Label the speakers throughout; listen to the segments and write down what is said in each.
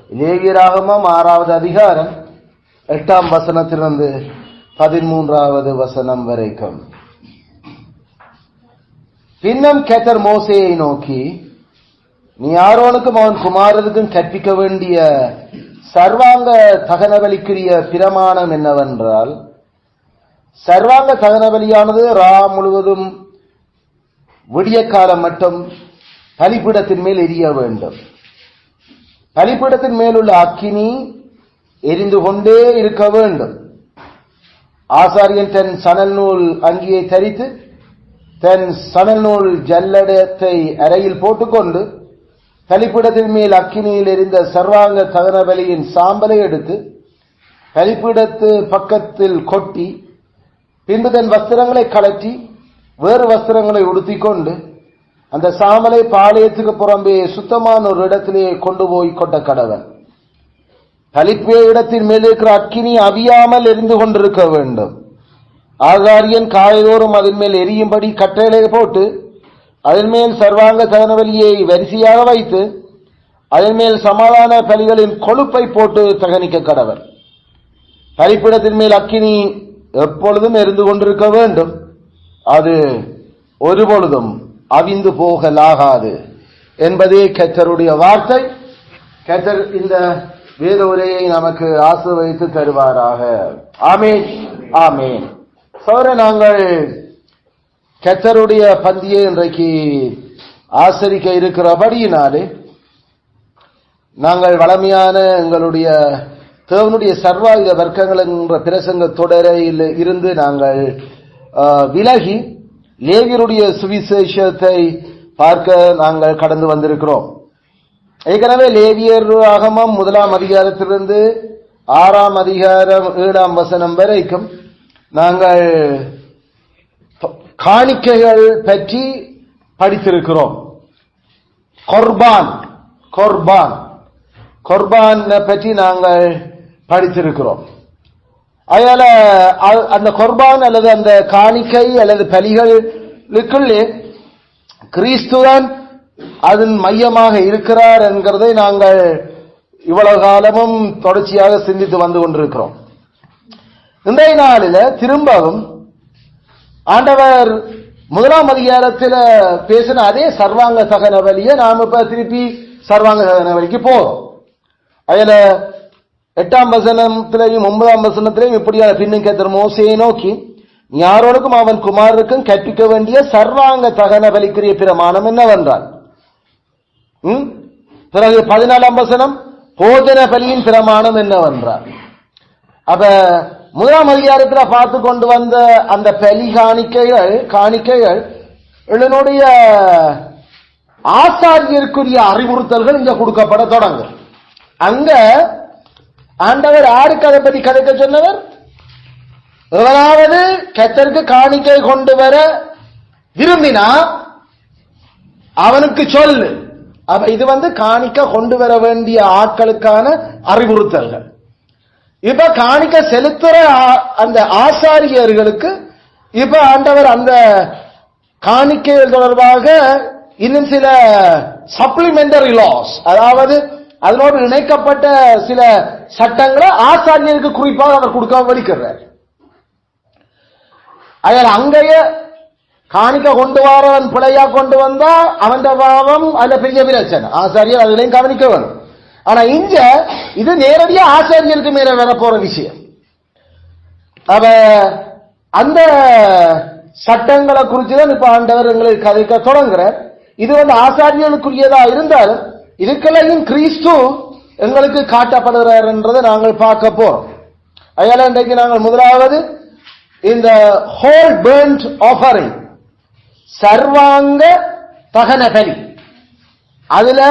Speaker 1: லேவியராகமம் 6வது அதிகாரம் 8ஆம் வசனத்திலிருந்து 13வது வசனம் வரைக்கும். பின்னும் கர்த்தர் மோசேயை நோக்கி, நீ ஆரோனுக்கும் அவன் குமாரருக்கும் கற்பிக்க வேண்டிய சர்வாங்க தகனபலிக்குரிய பிரமாணம் என்னவென்றால், சர்வாங்க தகனபலியானது முழுவதும் விடிய காலம் மட்டும் பலிபீடத்தின் மேல் எரிய வேண்டும். பலிபீடத்தின் மேலுள்ள அக்கினி எரிந்து கொண்டே இருக்க வேண்டும். ஆசாரியன் தன் சணல் நூல் அங்கியை தரித்து தன் சணல் நூல் ஜல்லடத்தை அறையில் போட்டுக்கொண்டு பலிபீடத்தின் மேல் அக்கினியில் எரிந்த சர்வாங்க தகன பலியின் சாம்பலை எடுத்து பலிபீடத்து பக்கத்தில் கொட்டி, பின்பு தன் வஸ்திரங்களை கழற்றி வேறு வஸ்திரங்களை உடுத்திக்கொண்டு அந்த சாம்பலை பாளையத்துக்கு புறம்பே சுத்தமான ஒரு இடத்திலே கொண்டு போய் கொட்ட கடவன். பலிப்பே இடத்தின் மேல் இருக்கிற அக்கினி அவியாமல் எரிந்து கொண்டிருக்க வேண்டும். ஆசாரியன் காலைதோறும் அதன் மேல் எரியும்படி கட்டளை போட்டு அதன் மேல் சர்வாங்க தகனபலியை வரிசையாக வைத்து அதன் மேல் சமாதான பலிகளின் கொழுப்பை போட்டு தகனிக்க கடவர். பலிப்பிடத்தின் மேல் அக்கினி எப்பொழுதும் எரிந்து கொண்டிருக்க வேண்டும். அது ஒருபொழுதும் அவிந்து போகலாகாது என்பதே கர்த்தருடைய வார்த்தை. கர்த்தர் இந்த வேத உரையை நமக்கு ஆசீர்வதித்து தருவாராக. ஆமென், ஆமென். சோர நாங்கள் கர்த்தருடைய பந்தியை இன்றைக்கு ஆசரிக்க இருக்கிறபடியினாலே நாங்கள் வளமையான எங்களுடைய தேவனுடைய சர்வாயுத வர்க்கங்கள் என்ற பிரசங்க தொடரில் இருந்து நாங்கள் விலகி லேவியருடைய சுவிசேஷத்தை பார்க்க நாங்கள் கடந்து வந்திருக்கிறோம். ஏற்கனவே லேவியர் ஆகமம் 1ஆம் அதிகாரத்திலிருந்து 6ஆம் அதிகாரம் 7ஆம் வசனம் வரைக்கும் நாங்கள் காணிக்கைகள் பற்றி படித்திருக்கிறோம். கொர்பான் பற்றி நாங்கள் படித்திருக்கிறோம். அதனால அந்த கொர்பான் அல்லது அந்த காணிக்கை அல்லது பலிகளுக்குள்ளே கிறிஸ்துவன் அதன் மையமாக இருக்கிறார் என்கிறதை நாங்கள் இவ்வளவு காலமும் தொடர்ச்சியாக சிந்தித்து வந்து கொண்டிருக்கிறோம். இன்றைய நாளில் திரும்பவும் ஆண்டவர் 1ஆம் அதிகாரத்தில் பேசின அதே சர்வாங்க தகன பலியை நாம் இப்ப திருப்பி சர்வாங்க தகன பலிக்கு போறோம். அதுல 8ஆம் வசனத்திலையும் 9ஆம் வசனத்திலையும் இப்படியான பின்னும் கர்த்தர் மோசேயை நோக்கி, நீ ஆரோனுக்கும் அவன் குமாரருக்கும் கற்பிக்க வேண்டிய சர்வாங்க தகன பலிக்குரிய பிரமாணம் என்னவென்றால், பிறகு 14ஆம் வசனம் போஜன பலியின் பிரமாணம் என்னவென்றால். அப்ப 1ஆம் அதிகாரத்தில் பார்த்து கொண்டு வந்த அந்த பலி காணிக்கைகள் என்னுடைய ஆசாரியருக்குரிய அறிவுறுத்தல்கள் இங்க கொடுக்கப்பட தொடங்கும். அங்க ஆண்டவர் யாருக்கு அதை பற்றி கதைக்க சொன்னவர்? எவனாவது கர்த்தருக்கு காணிக்கை கொண்டு வர விரும்பினா அவனுக்கு சொல்லு. அப்ப இது காணிக்கை கொண்டு வர வேண்டிய ஆட்களுக்கான அறிவுறுத்தல்கள். இப்ப காணிக்கை செலுத்துற அந்த ஆசாரியர்களுக்கு இப்ப ஆண்டவர் அந்த காணிக்கைகள் தொடர்பாக இன்னும் சில சப்ளிமெண்டரி லாஸ், அதாவது அதனோடு இணைக்கப்பட்ட சில சட்டங்களை ஆசாரியருக்கு குறிப்பாக அவர் கொடுக்க வலிக்கிறார். அதில் அங்கேயே காணிக்க கொண்டு வரவன் பிழையா கொண்டு வந்தா அவன் பாவம் அதுல பெரிய பிரச்சனை, ஆசாரியர் அதுலையும் கவனிக்க வேணும். ஆனா இங்க இது நேரடியா ஆசாரியருக்கு மேல வரப்போற விஷயம். அவ அந்த சட்டங்களை குறிச்சுதான் இப்ப ஆண்டவர் எங்களுக்கு கதைக்க தொடங்குறார். இது ஆசாரியர்களுக்குரியதா இருந்தாலும் இதுக்கெல்லாம் கிறிஸ்து எங்களுக்கு காட்டப்படுகிறார் என்றதை நாங்கள் பார்க்க போறோம். அதனால இன்றைக்கு நாங்கள் முதலாவது இந்த ஹோல் பர்ன்ட் ஆஃபரிங், சர்வாங்க தகன பலி, அதுல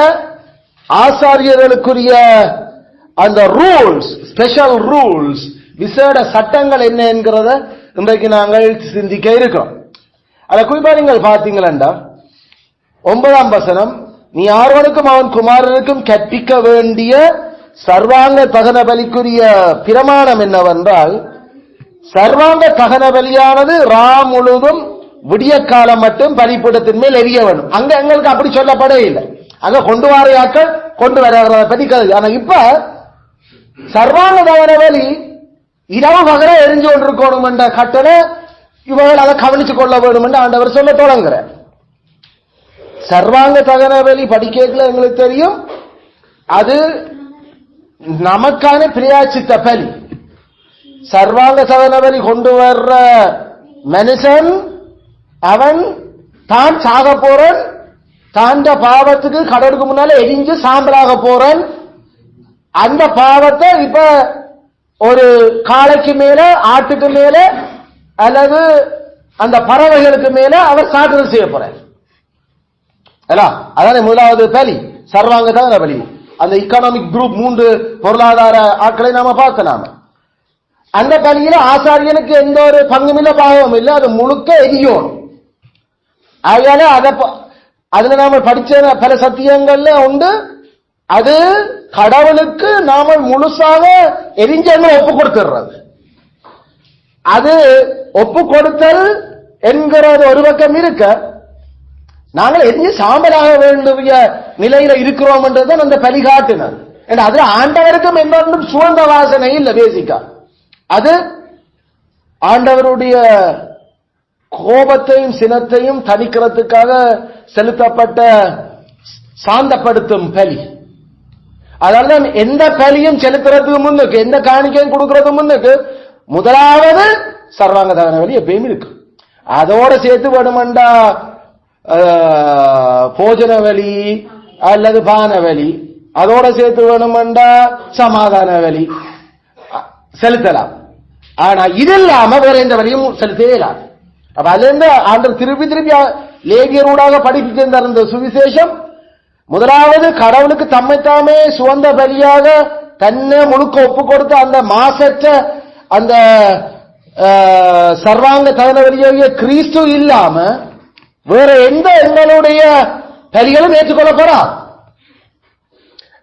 Speaker 1: ஆசாரியர்களுக்குரிய அந்த ரூல்ஸ், ஸ்பெஷல் ரூல்ஸ், விசேட சட்டங்கள் என்ன என்கிறத இன்றைக்கு நாங்கள் சிந்திக்க இருக்கிறோம். அதை குறிப்பா நீங்கள் பார்த்தீங்களா 9ஆம் வசனம், நீ ஆரோனுக்கும் அவன் குமாரனுக்கும் கற்பிக்க வேண்டிய சர்வாங்க தகன பலிக்குரிய பிரமாணம் என்னவென்றால், சர்வாங்க தகன பலியானது முழுவதும் விடிய காலம் மட்டும் பலிபீடத்தின் மேல் எரிய வேண்டும். அங்க எங்களுக்கு அப்படி சொல்லப்படவே இல்லை. அங்க கொண்டு வாரையாக்கள் கொண்டு வர்றத பத்தி கருது. ஆனா இப்ப சர்வாங்க தகன பலி இரவு பகர எரிஞ்சு கொண்டிருக்கணும் என்ற கட்டளை இவர்கள் அதை கவனித்துக் கொள்ள வேண்டும் என்று ஆண்டவர் சொல்ல தொடங்குற. சர்வாங்க தகன பலி படிக்கல எங்களுக்கு தெரியும், அது நமக்கான பிரியாச்சித்த பலி. சர்வாங்க தகன பலி கொண்டு வர்ற மனுஷன் அவன் தான் சாக போறன், தாண்ட பாவத்துக்கு கடவுளுக்கு முன்னால எரிஞ்சு சாம்பலாக போறன். அந்த பாவத்தை இப்ப ஒரு காளைக்கு மேல, ஆட்டுக்கு மேல அல்லது அந்த பறவைகளுக்கு மேல அவர் சாட்டுதல் செய்ய போறார். அதான முதலாவது பலி, சர்வாங்க தகன பலி. அந்த எக்கனாமிக் குரூப் 3 பொருளாதார ஆட்களை நாம பார்க்க நாம அந்த பலியில ஆசாரியனுக்கு எந்த ஒரு பங்கும் இல்ல, பாவமும் இல்ல, அது முழுக்க எரியும். அதனால அதுல நாம படிச்ச பல சத்தியங்கள்ல உண்டு, அது கடவுளுக்கு நாம முழுசாக எரிஞ்சவங்க ஒப்பு கொடுத்துடுறது. அது ஒப்பு கொடுத்தல் என்கிறது ஒரு பக்கம் இருக்க, நாங்கள் எரிஞ்சு சாம்பலாக வேண்டிய நிலையில இருக்கிறோம் என்றது அந்த பலி காட்டினர். அதுல ஆண்டவருக்கும் எந்த சுகந்த வாசனை இல்ல. பேசிக்கா அது ஆண்டவருடைய கோபத்தையும் சினத்தையும் தணிக்கிறதுக்காக செலுத்தப்பட்ட சாந்தப்படுத்தும் பலி. அதனால எந்த பலியும் செலுத்துறதுக்கு முன்னுக்கு, எந்த காணிக்கையும் கொடுக்கறது முன்னுக்கு முதலாவது சர்வாங்க தகன பலி எப்பயும் இருக்கு. அதோட சேர்த்து வேணுமெண்டா போஜன வலி அல்லது பான வலி, அதோட சேர்த்து வேணுமெண்டா சமாதான வலி செலுத்தலாம். ஆனா இது இல்லாம வேற எந்த வழியும் செலுத்தவே இல்லாது. அப்ப அதுல இருந்து ஆண்டவர் திருப்பி திருப்பி லேவியரோடாக படிப்பிட்டு இருந்த சுவிசேஷம், முதலாவது கடவுளுக்கு தம்மைத்தாமே சுவந்த பலியாக தன்னை முழுக்க ஒப்பு கொடுத்த அந்த மாசற்ற அந்த சர்வாங்க தகன பலியாக கிறிஸ்து இல்லாம வேற எந்த எங்களுடைய பலிகளும் ஏற்றுக்கொள்ளப்படா.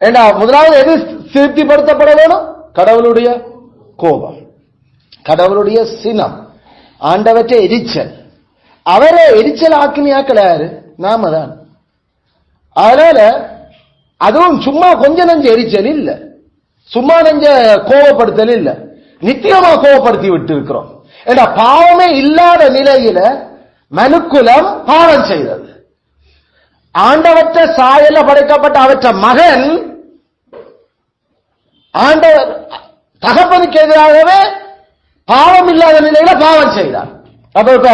Speaker 1: ஏண்டா முதலாவது எது திருப்திப்படுத்தப்பட வேணும்? கடவுளுடைய கோபம், கடவுளுடைய சினம், ஆண்டவற்றை எரிச்சல். அவரை எரிச்சல் ஆக்கினியாக்கலாரு நாம தான். அதனால அதுவும் சும்மா கொஞ்ச நஞ்ச எரிச்சல் இல்ல, சும்மா நஞ்ச கோபப்படுத்தல் இல்ல, நித்தியமா கோபப்படுத்தி விட்டு இருக்கிறோம். ஏன்னா பாவமே இல்லாத நிலையில மனுக்குலம் பாவம் செய்தது. ஆண்டவற்ற சாயல படைக்கப்பட்ட அவற்ற மகன் ஆண்டவர் தகப்பனுக்கு எதிராகவே பாவம் இல்லாத நிலையில பாவம் செய்தார். அப்ப இப்ப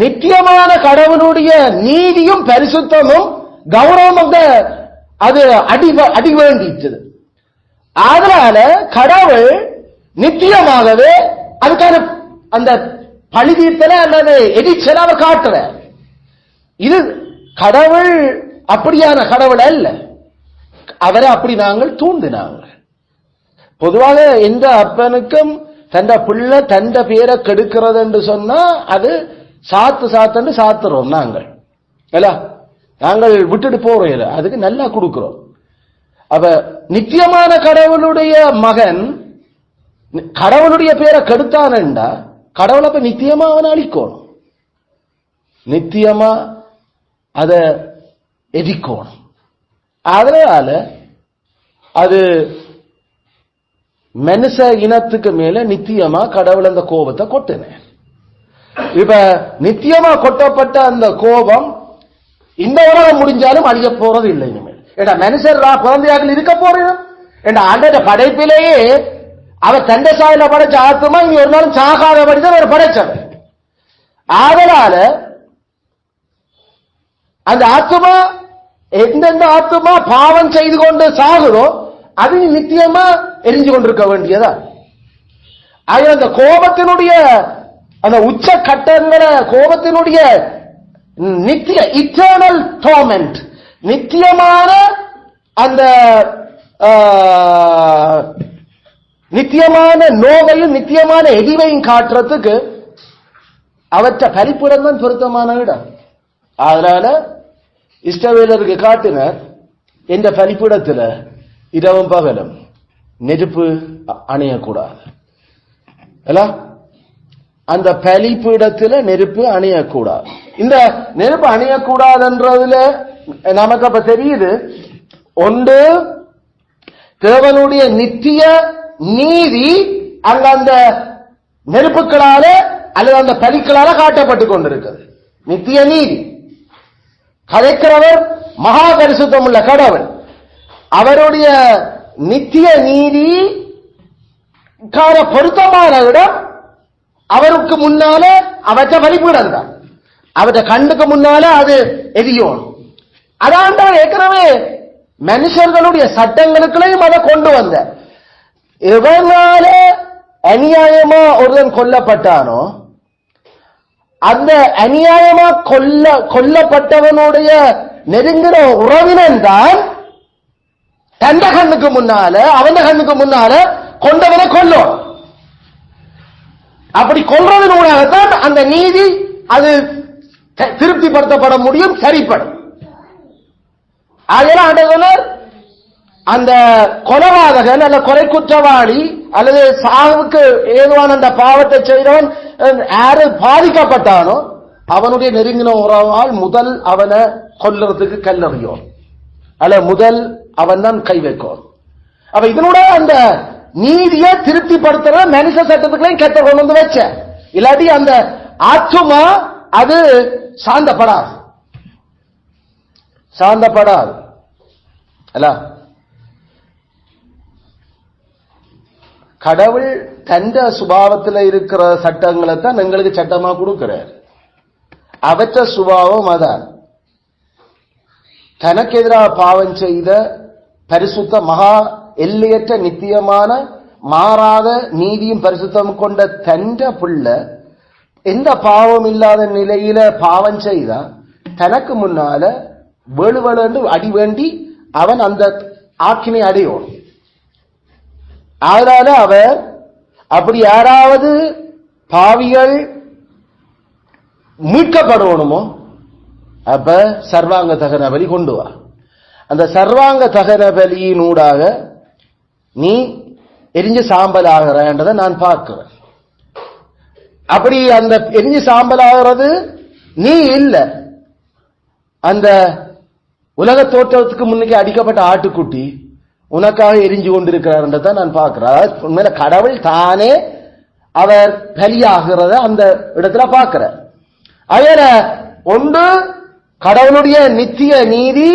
Speaker 1: நித்தியமான கடவுளுடைய நீதியும் பரிசுத்தமும் கௌரவம் அது அடி வேண்டிட்டது. அதனால கடவுள் நித்தியமாகவே அதுக்கான அந்த பழிதீர்த்தல அல்லது எரிச்சல அவர் காட்டுற. இது கடவுள் அப்படியான கடவுள் அல்ல, அவரை அப்படி நாங்கள் தூண்டினாங்க. பொதுவாக எந்த அப்பனுக்கும் தண்ட பிள்ளை தண்ட பேரை கெடுக்கிறது என்று சொன்னா அது சாத்து சாத்துறோம் நாங்கள். நாங்கள் விட்டுட்டு போறோம், இல்ல அதுக்கு நல்லா கொடுக்கிறோம். அப்ப நித்தியமான கடவுளுடைய மகன் கடவுளுடைய பேரை கெடுத்தானண்டா கடவுளை அப்ப நித்தியமா அவனை அழிக்கணும், நித்தியமா அத எதிக்கணும். அதனால அது மனுஷ இனத்துக்கு மேல நித்தியமா கடவுள் அந்த கோபத்தை கொட்டின. இப்ப நித்தியமா கொட்டப்பட்ட அந்த கோபம் இந்த உலகம் முடிஞ்சாலும் அழிய போறது இல்லை இனிமேல். ஏன்னா மனுஷர் குழந்தையாக இருக்க போறோம். ஏன்னா ஆண்ட படைப்பிலேயே அவர் தண்டை சாயில படைச்ச ஆத்மா இனி ஒரு நாளும் சாகாதபடிதான் அவர் படைச்சவர். அதனால அந்த ஆத்மா எந்தெந்த ஆத்மா பாவம் செய்து கொண்டு சாகுதோ அது நித்தியமா எரிஞ்சு கொண்டிருக்க வேண்டியதா. அந்த கோபத்தினுடைய அந்த உச்ச கட்டங்களை, கோபத்தினுடைய நித்திய இட்டர்னல் டார்மெண்ட், நித்தியமான அந்த நித்தியமான நோவையும் நித்தியமான எரிவையும் காட்டுறதுக்கு அவற்றை பலிப்பிடம் தான் பொருத்தமான இடம். அதனால இஸ்ரவேலருக்கு காட்டினர் இந்த பலிப்பிடத்துல இரவும் பகலும் நெருப்பு அணையக்கூடாது. அந்த பலிப்பீடத்துல நெருப்பு அணையக்கூடாது. இந்த நெருப்பு அணையக்கூடாதுன்றதுல நமக்கு அப்ப தெரியுது, ஒன்று தேவனுடைய நித்திய நீதி அங்க அந்த நெருப்புகளால அல்லது அந்த பலிகளால காட்டப்பட்டு கொண்டிருக்கிறது. நித்திய நீதி கதைக்கிறவர் மகா பரிசுத்தம் உள்ள கடவுள். அவருடைய நித்திய நீதி பொருத்தமான இடம் அவருக்கு முன்னால அவற்றை வழிபீடம் தான். அவற்றை கண்ணுக்கு முன்னால அது எரியும். அதான் ஏற்கனவே மனுஷர்களுடைய சட்டங்களுக்குள்ளையும் அதை கொண்டு வந்த. எவனால அநியாயமா ஒருவன் கொல்லப்பட்டானோ அந்த அநியாயமா கொல்லப்பட்டவனுடைய நெருங்கிற உறவினன் தான் தந்த கண்ணுக்கு முன்னால அவன் கண்ணுக்கு முன்னால கொண்டவனை கொல்லும். அப்படி கொல்றதனூடாகத்தான் அந்த நீதி அது திருப்திப்படுத்தப்பட முடியும், சரிப்படும். அதெல்லாம் அந்த கொலைவாதகன் அல்ல கொலை குற்றவாளி அல்லது சாவுக்கு ஏதுவான அந்த பாவத்தை செய்தவன் யாரு பாதிக்கப்பட்டானோ அவனுடைய நெருங்கின உறவால் முதல் அவனை கொல்றதுக்கு கல்லறியும் அல்ல முதல் அவன் தான் கை வைக்கும். அப்ப இதனோட அந்த நீதியை திருப்திப்படுத்துற மனுஷ சட்டத்துக்களையும் கெட்ட கொண்டு வந்து வச்ச. இல்லாட்டி அந்த ஆத்துமா அது சாந்தப்படாது அல்ல. கடவுள் தந்த சுபாவத்தில் இருக்கிற சட்டங்களை தான் எங்களுக்கு சட்டமா கொடுக்கிறார். அவற்ற சுபாவம் அதான். தனக்கு எதிராக பாவம் செய்த பரிசுத்த மகா எல்லையற்ற நித்தியமான மாறாத நீதியும் பரிசுத்தம் கொண்ட தந்த புள்ள எந்த பாவம் இல்லாத நிலையில பாவம் செய்தா தனக்கு முன்னால வேணுவென்று அடி வேண்டி அவன் அந்த ஆக்கினை அடையும். அதனால அவர் அப்படி யாராவது பாவிகள் மீட்கப்படணுமோ அப்ப சர்வாங்க தகன பலி கொண்டு வா. அந்த சர்வாங்க தகன பலியினூடாக நீ எரிஞ்சு சாம்பல் ஆகிறன்றதை நான் பார்க்கிறேன். அப்படி அந்த எரிஞ்சு சாம்பல் ஆகிறது நீ இல்ல, அந்த உலக தோற்றத்துக்கு முன்னுக்கு அடிக்கப்பட்ட ஆட்டுக்குட்டி உனக்காக எரிஞ்சு கொண்டிருக்கிறார்ன்றதை நான் பார்க்கிறேன். உண்மையில கடவுள் தானே அவர் பலியாகிறத அந்த இடத்துல பார்க்கிற. அதனால ஒன்று கடவுளுடைய நித்திய நீதி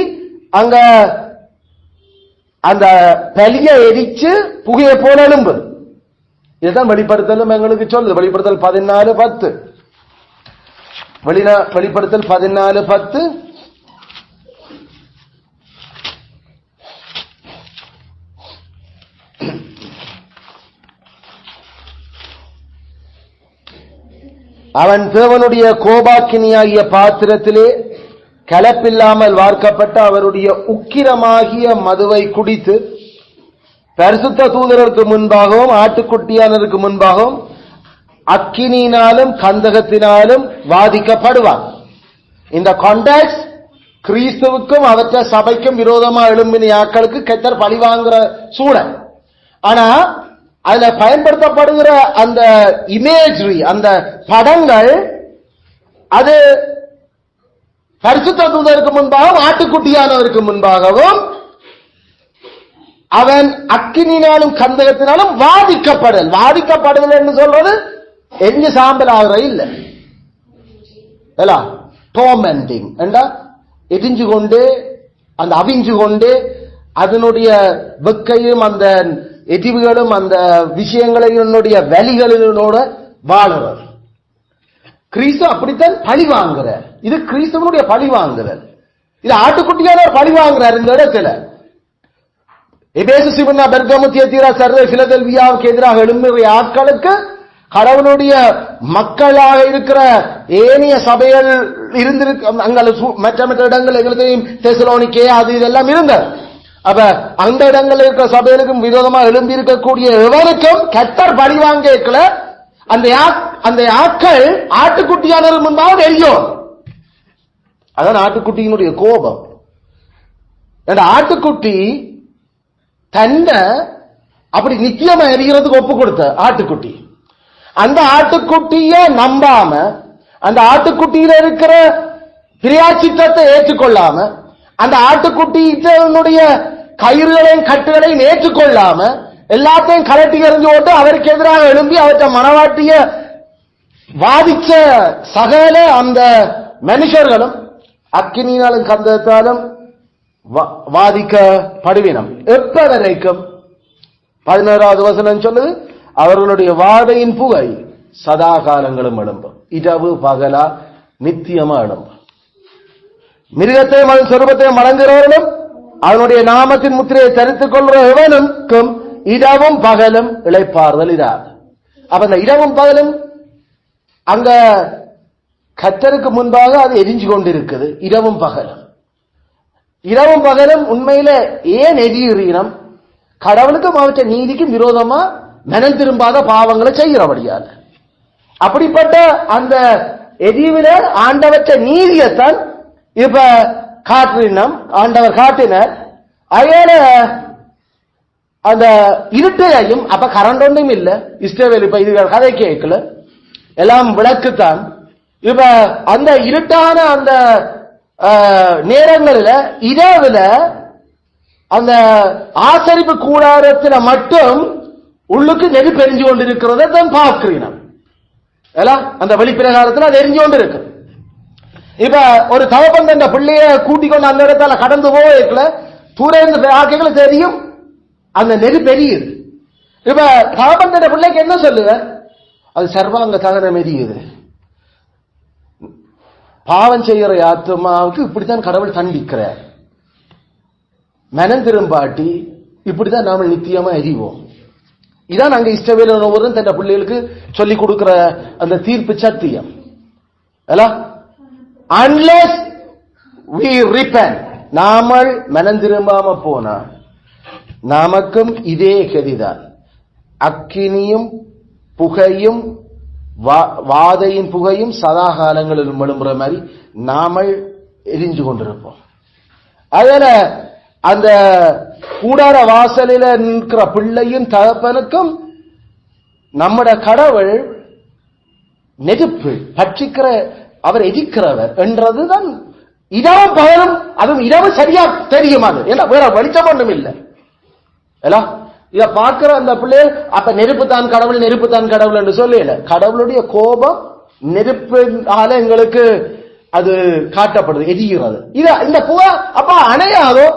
Speaker 1: அங்க அந்த பலிய எரிச்சு புகையை போல எழும்பு. இதுதான் வெளிப்படுத்தலும் எங்களுக்கு சொல்லுது. வெளிப்படுத்தல் 14:10 வெளிப்படுத்தல் 14:10 அவன் தேவனுடைய கோபாக்கினியாகிய பாத்திரத்திலே கலப்பில்லாமல் வார்க்கப்பட்ட அவருடைய உக்கிரமாகிய மதுவை குடித்து பரிசுத்த தூதருக்கு முன்பாகவும் ஆட்டுக்குட்டியானருக்கு முன்பாகவும் அக்கினியினாலும் கந்தகத்தினாலும் வாதிக்கப்படுவான். இந்த கான்டாக்ட் கிறிஸ்துவுக்கும் அவற்ற சபைக்கும் விரோதமா எழும்பின ஆட்களுக்கு கர்த்தர் பழி வாங்குற சூழல். ஆனா அதுல பயன்படுத்தப்படுகிற அந்த இமேஜரி, அந்த படங்கள், அது பரிசுத்த தூதருக்கு முன்பாகவும் ஆட்டுக்குட்டியானவருக்கு முன்பாகவும் அவன் அக்கினினாலும் கந்தகத்தினாலும் வாதிக்கப்படுதல் என்று சொல்றது எரிஞ்சு சாம்பல் ஆகிற இல்லை, டோர்மெண்டிங் என்றா எரிஞ்சு கொண்டு அந்த அவிஞ்சு கொண்டு அதனுடைய வெக்கையும் அந்த எதிவுகளும் அந்த விஷயங்களினுடைய வலிகளினோட வாழுறது. கிறிஸ்து அப்படித்தான் பழி வாங்குற. இது கிறிஸ்துவனுடைய பழி வாங்குறது. இது ஆட்டுக்குட்டியான பழி வாங்குறார். இந்த இடத்துல எபேசு, சிவனா, பெர்கமு, தியத்தீரா, சர்தை, பிலதெல்பியாவுக்கு எதிராக எழும்புகிற ஆட்களுக்கு கடவுளுடைய மக்களாக இருக்கிற ஏனைய சபைகள் இருந்திருக்கு. அங்க மற்ற இடங்கள் எங்களுக்கையும் தெசலோனிக்கே அது இதெல்லாம் இருந்தது. அப்ப அந்த இடங்கள் இருக்கிற சபைகளுக்கும் விரோதமா எழும்பி இருக்கக்கூடிய எவருக்கும் கர்த்தர் பழி வாங்கல. அந்த ஆட்கள் ஆட்டுக்குட்டியானவர் முன்பாக எரியும். அதான் ஆட்டுக்குட்டியினுடைய கோபம். அந்த ஆட்டுக்குட்டி தன்னை அப்படி நிச்சயமா எரிகிறதுக்கு ஒப்பு கொடுத்த ஆட்டுக்குட்டி, அந்த ஆட்டுக்குட்டிய நம்பாம, அந்த ஆட்டுக்குட்டியில இருக்கிற பிரியாச்சித்தத்தை ஏற்றுக்கொள்ளாம, அந்த ஆட்டுக்குட்டியினுடைய கயிறுகளையும் கட்டுகளையும் ஏற்றுக்கொள்ளாம எல்லாத்தையும் கலட்டி எறிஞ்சு போட்டு அவருக்கு எதிராக எழும்பி அவற்றை மனவாட்டிய வாதிச்ச சகல அந்த மனுஷர்களும் அக்கினியாலும் கந்தத்தாலும் வாதிக்கப்படுவினம். எப்ப வரைக்கும்? 11வது வசனம் சொல்லுது, அவர்களுடைய வாதையின் புகை சதா காலங்களும் எழும்பும். இரவு பகலா நித்தியமா எழும்பும். மிருகத்தையும் அதன் சொரூபத்தையும் வணங்குகிறவர்களும் அவனுடைய நாமத்தின் முத்திரையை தரித்துக் கொள்கிற எவனுக்கும் இரவும் பகலும் இளைப்பாறுதல் இராது. அப்ப அந்த இரவும் பகலும் அங்க கர்த்தருக்கு முன்பாக அது எரிஞ்சு கொண்டிருக்குது. இரவும் பகலும் இரவும் பகலும் உண்மையில ஏன் எரியுறீனம்? கடவுளுக்கும் அவற்றை நீதிக்கும் விரோதமா மனம் திரும்பாத பாவங்களை செய்கிறபடியால. அப்படிப்பட்ட அந்த எரிவில ஆண்டவற்ற நீதியத்தான் இப்ப காற்றினம் ஆண்டவர் காட்டினார். அயல அந்த இருட்டையும் அப்ப கரண்ட் ஒன்றும் இல்ல. இஸ்ரவேல் இப்ப இது கதை கேட்கல, எல்லாம் விளக்குத்தான். இப்ப அந்த இருட்டான அந்த நேரங்களில் இரவுல அந்த ஆசரிப்பு கூடாரத்தில் மட்டும் உள்ளுக்கு நெருப்பு எரிஞ்சு கொண்டிருக்கிறத தான் பார்க்கிறீங்க. அந்த வெளிப்பிரகாரத்தில் அது எரிஞ்சு கொண்டு இருக்கு. இப்ப ஒரு தகப்பன் அந்த பிள்ளைய கூட்டிக் கொண்டு அந்த இடத்துல கடந்து போகல தூர ஆக்கைகளை தெரியும் அந்த நெருப்பு எரியுது. இப்ப தகப்பன் பிள்ளைக்கு என்ன சொல்லுவ? அது சர்வாங்க தகனம் எரியுது. பாவம் செய்கிற ஆத்மாவுக்கு இப்படித்தான் கடவுள் தண்டிக்கிறார். மனம் திரும்பாட்டி இப்படித்தான் நாம நித்தியமா எரிவோம். இதான் அங்க இஸ்ரவேல் ஒவ்வொருவரும் தன் பிள்ளைகளுக்கு சொல்லிக் கொடுக்கிற அந்த தீர்ப்பு சத்தியம். unless we repent, நாமல் மனம் திரும்பாம போனா நமக்கும் இதே கதிதான். அக்கினியும் புகையும் வாதையின் புகையும் சதா காலங்களில் எழும்புற மாதிரி நாமல் எரிஞ்சு கொண்டிருப்போம். அதனால அந்த கூடார வாசலில் நிற்கிற பிள்ளையும் தகப்பனுக்கும் நம்முடைய கடவுள் நெருப்பு பற்றிக்கிற அவர் எதிர்க்கிறவர் என்றதுதான். இரவு பகலும் அதுவும் இரவு சரியா தெரியும். அது ஏன்னா வேற வெளிச்சம் ஒன்றும் இல்லை. இத பார்க்கிற அந்த பிள்ளைகள் அப்ப நெருப்பு தான் கடவுள், நெருப்பு தான் கடவுள் என்று சொல்லல. கடவுளுடைய கோபம் நெருப்பினால எங்களுக்கு அது காட்டப்படுது, எரிகிறது. இந்த புகை அப்ப அணையாதோ?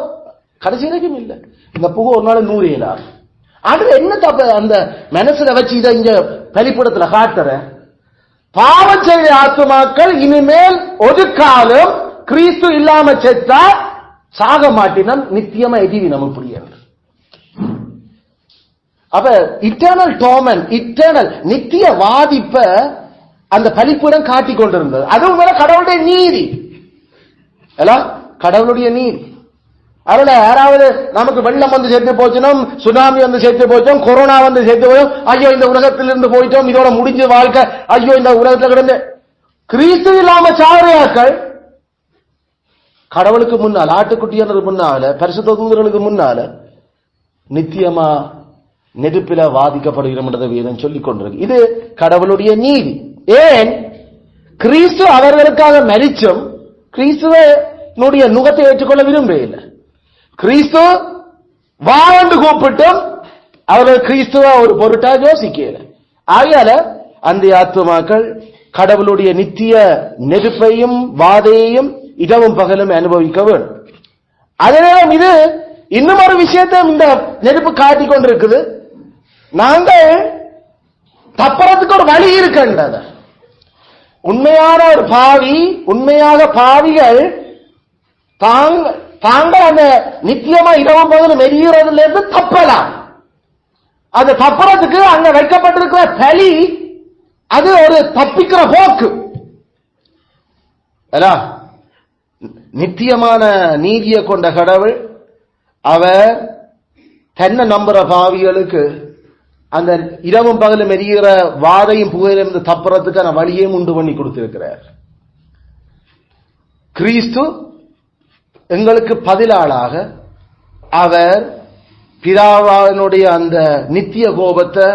Speaker 1: கடைசி வரைக்கும் இல்லை. இந்த புகை ஒரு நாள் 100 இயலாது. அது என்ன தப்ப அந்த மனசுல வச்சு இதை இங்க பலிப்படத்துல காட்டுற பாவம் செய்த ஆத்துமாக்கள் இனிமேல் ஒரு காலம் கிறிஸ்து இல்லாம செத்தா சாக மாட்டினம், நித்தியமா எதிவி நம்ம புரிய. அப்ப இட்டர்னல் டோமன், இட்டர்னல் நித்திய வாதிப்ப அந்த பலிப்புடன் காட்டிக் கொண்டிருந்தது. அதுவும் வேற கடவுளுடைய நீதி, கடவுளுடைய நீதி. அதுல யாராவது நமக்கு வெள்ளம் வந்து சேர்த்து போச்சோம், சுனாமி வந்து சேர்த்து போச்சோம், கொரோனா வந்து சேர்த்து போச்சோம், ஐயோ இந்த உலகத்திலிருந்து போயிட்டோம், இதோட முடிஞ்ச வாழ்க்கை, ஐயோ இந்த உலகத்துல கிடந்து கிறிஸ்து இல்லாம சாவரையாக்கள் கடவுளுக்கு முன்னால், ஆட்டுக்குட்டியானது முன்னால, பரிசுத்த தூதர்களுக்கு முன்னால நித்தியமா நெருப்பில வாதிக்கப்படுகிறோம் வேதம் சொல்லிக் கொண்டிருக்கு. இது கடவுளுடைய நீதி. ஏன் கிறிஸ்து அவர்களுக்காக மரிச்சும் கிறிஸ்துவனுடைய நுகத்தை ஏற்றுக்கொள்ள விரும்பவில்லை. கிறிஸ்து வாழ்ந்து கூப்பிட்டும் அவர்கள் கிறிஸ்துவ ஒரு பொருட்டா யோசிக்கல. ஆகையால அந்த ஆத்துமாக்கள் கடவுளுடைய நித்திய நெருப்பையும் வாதையையும் இரவும் பகலும் அனுபவிக்க வேண்டும். அதனால இது இன்னும் ஒரு விஷயத்தை இந்த நெருப்பு காட்டிக் கொண்டிருக்குது. நாங்கள் தப்பறதுக்கு ஒரு வழி இருக்கின்றன. உண்மையான ஒரு பாவி, உண்மையாக பாவிகள் தாங்கள் அந்த நித்தியமா இரவும் பகலும் எரிகிறதுல இருந்து தப்பலாம். அது தப்பறதுக்கு அங்க வைக்கப்பட்டிருக்கிற பலி அது ஒரு தப்பிக்கிற போக்கு. நித்தியமான நீதியை கொண்ட கடவுள் அவர் தன்னை நம்புற பாவிகளுக்கு அந்த இரவும் பகலும் எரிகிற வாதையும் புகையிலிருந்து தப்புறதுக்கான வழியையும் உண்டு பண்ணி கொடுத்திருக்கிறார். கிறிஸ்து எங்களுக்கு பதிலாளாக அவர் பிதாவினுடைய அந்த நித்திய கோபத்தை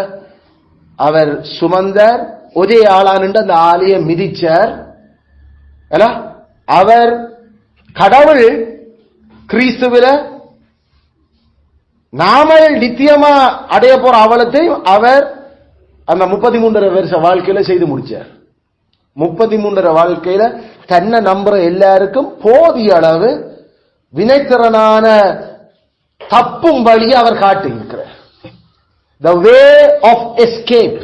Speaker 1: அவர் சுமந்தார். ஒரே ஆளான அந்த ஆலய மிதிச்சார். அவர் கடவுள் கிறிஸ்துவில நாமல் நித்தியமா அடைய போற அவலத்தையும் அவர் அந்த 33 வருஷ வாழ்க்கையில செய்து முடிச்சார். 33 வாழ்க்கையில தன்னை நம்புற எல்லாருக்கும் போதிய அளவு வினைத்திறனான தப்பும் வழியை அவர் காட்டி இருக்கிறார். The way of escape.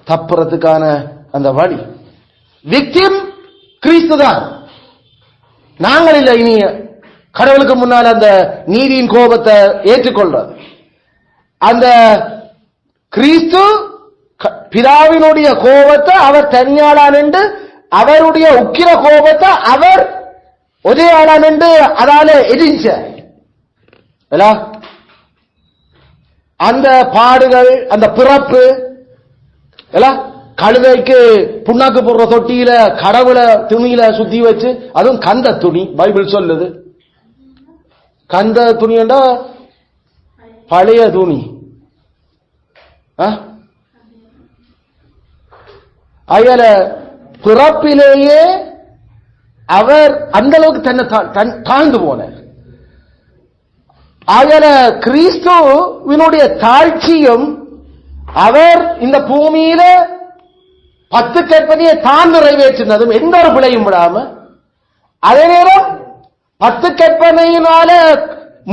Speaker 1: தப்புறதுக்கான அந்த வழி. விக்டிம் கிறிஸ்துதான், நாங்கள் இல்லை. இனி கடவுளுக்கு முன்னால் அந்த நீதியின் கோபத்தை ஏற்றுக்கொள்றது. அந்த கிறிஸ்து பிதாவினுடைய கோபத்தை அவர் தனியாளான் என்று, அவருடைய உக்கிர கோபத்தை அவர் ஒரே ஆளான் என்று அதால எரிஞ்ச அந்த பாடுகள், அந்த பிறப்பு, கழுதைக்கு புண்ணாக்கு போடுற தொட்டியில கடவுளை துணியில சுத்தி வச்சு, அதுவும் கந்த துணி. பைபிள் சொல்லுது கந்த துணி என்றா பழைய துணி. அயல பிறப்பிலேயே அவர் அந்த அளவுக்கு தன்னை தாழ்ந்து போனார். அயல கிறிஸ்துவினுடைய தாழ்ச்சியும் அவர் இந்த பூமியில 10 கற்பனையை தான் நிறைவேற்றினதும் எந்த ஒரு பிழையும் விடாம, அதே நேரம் 10 கற்பனையினால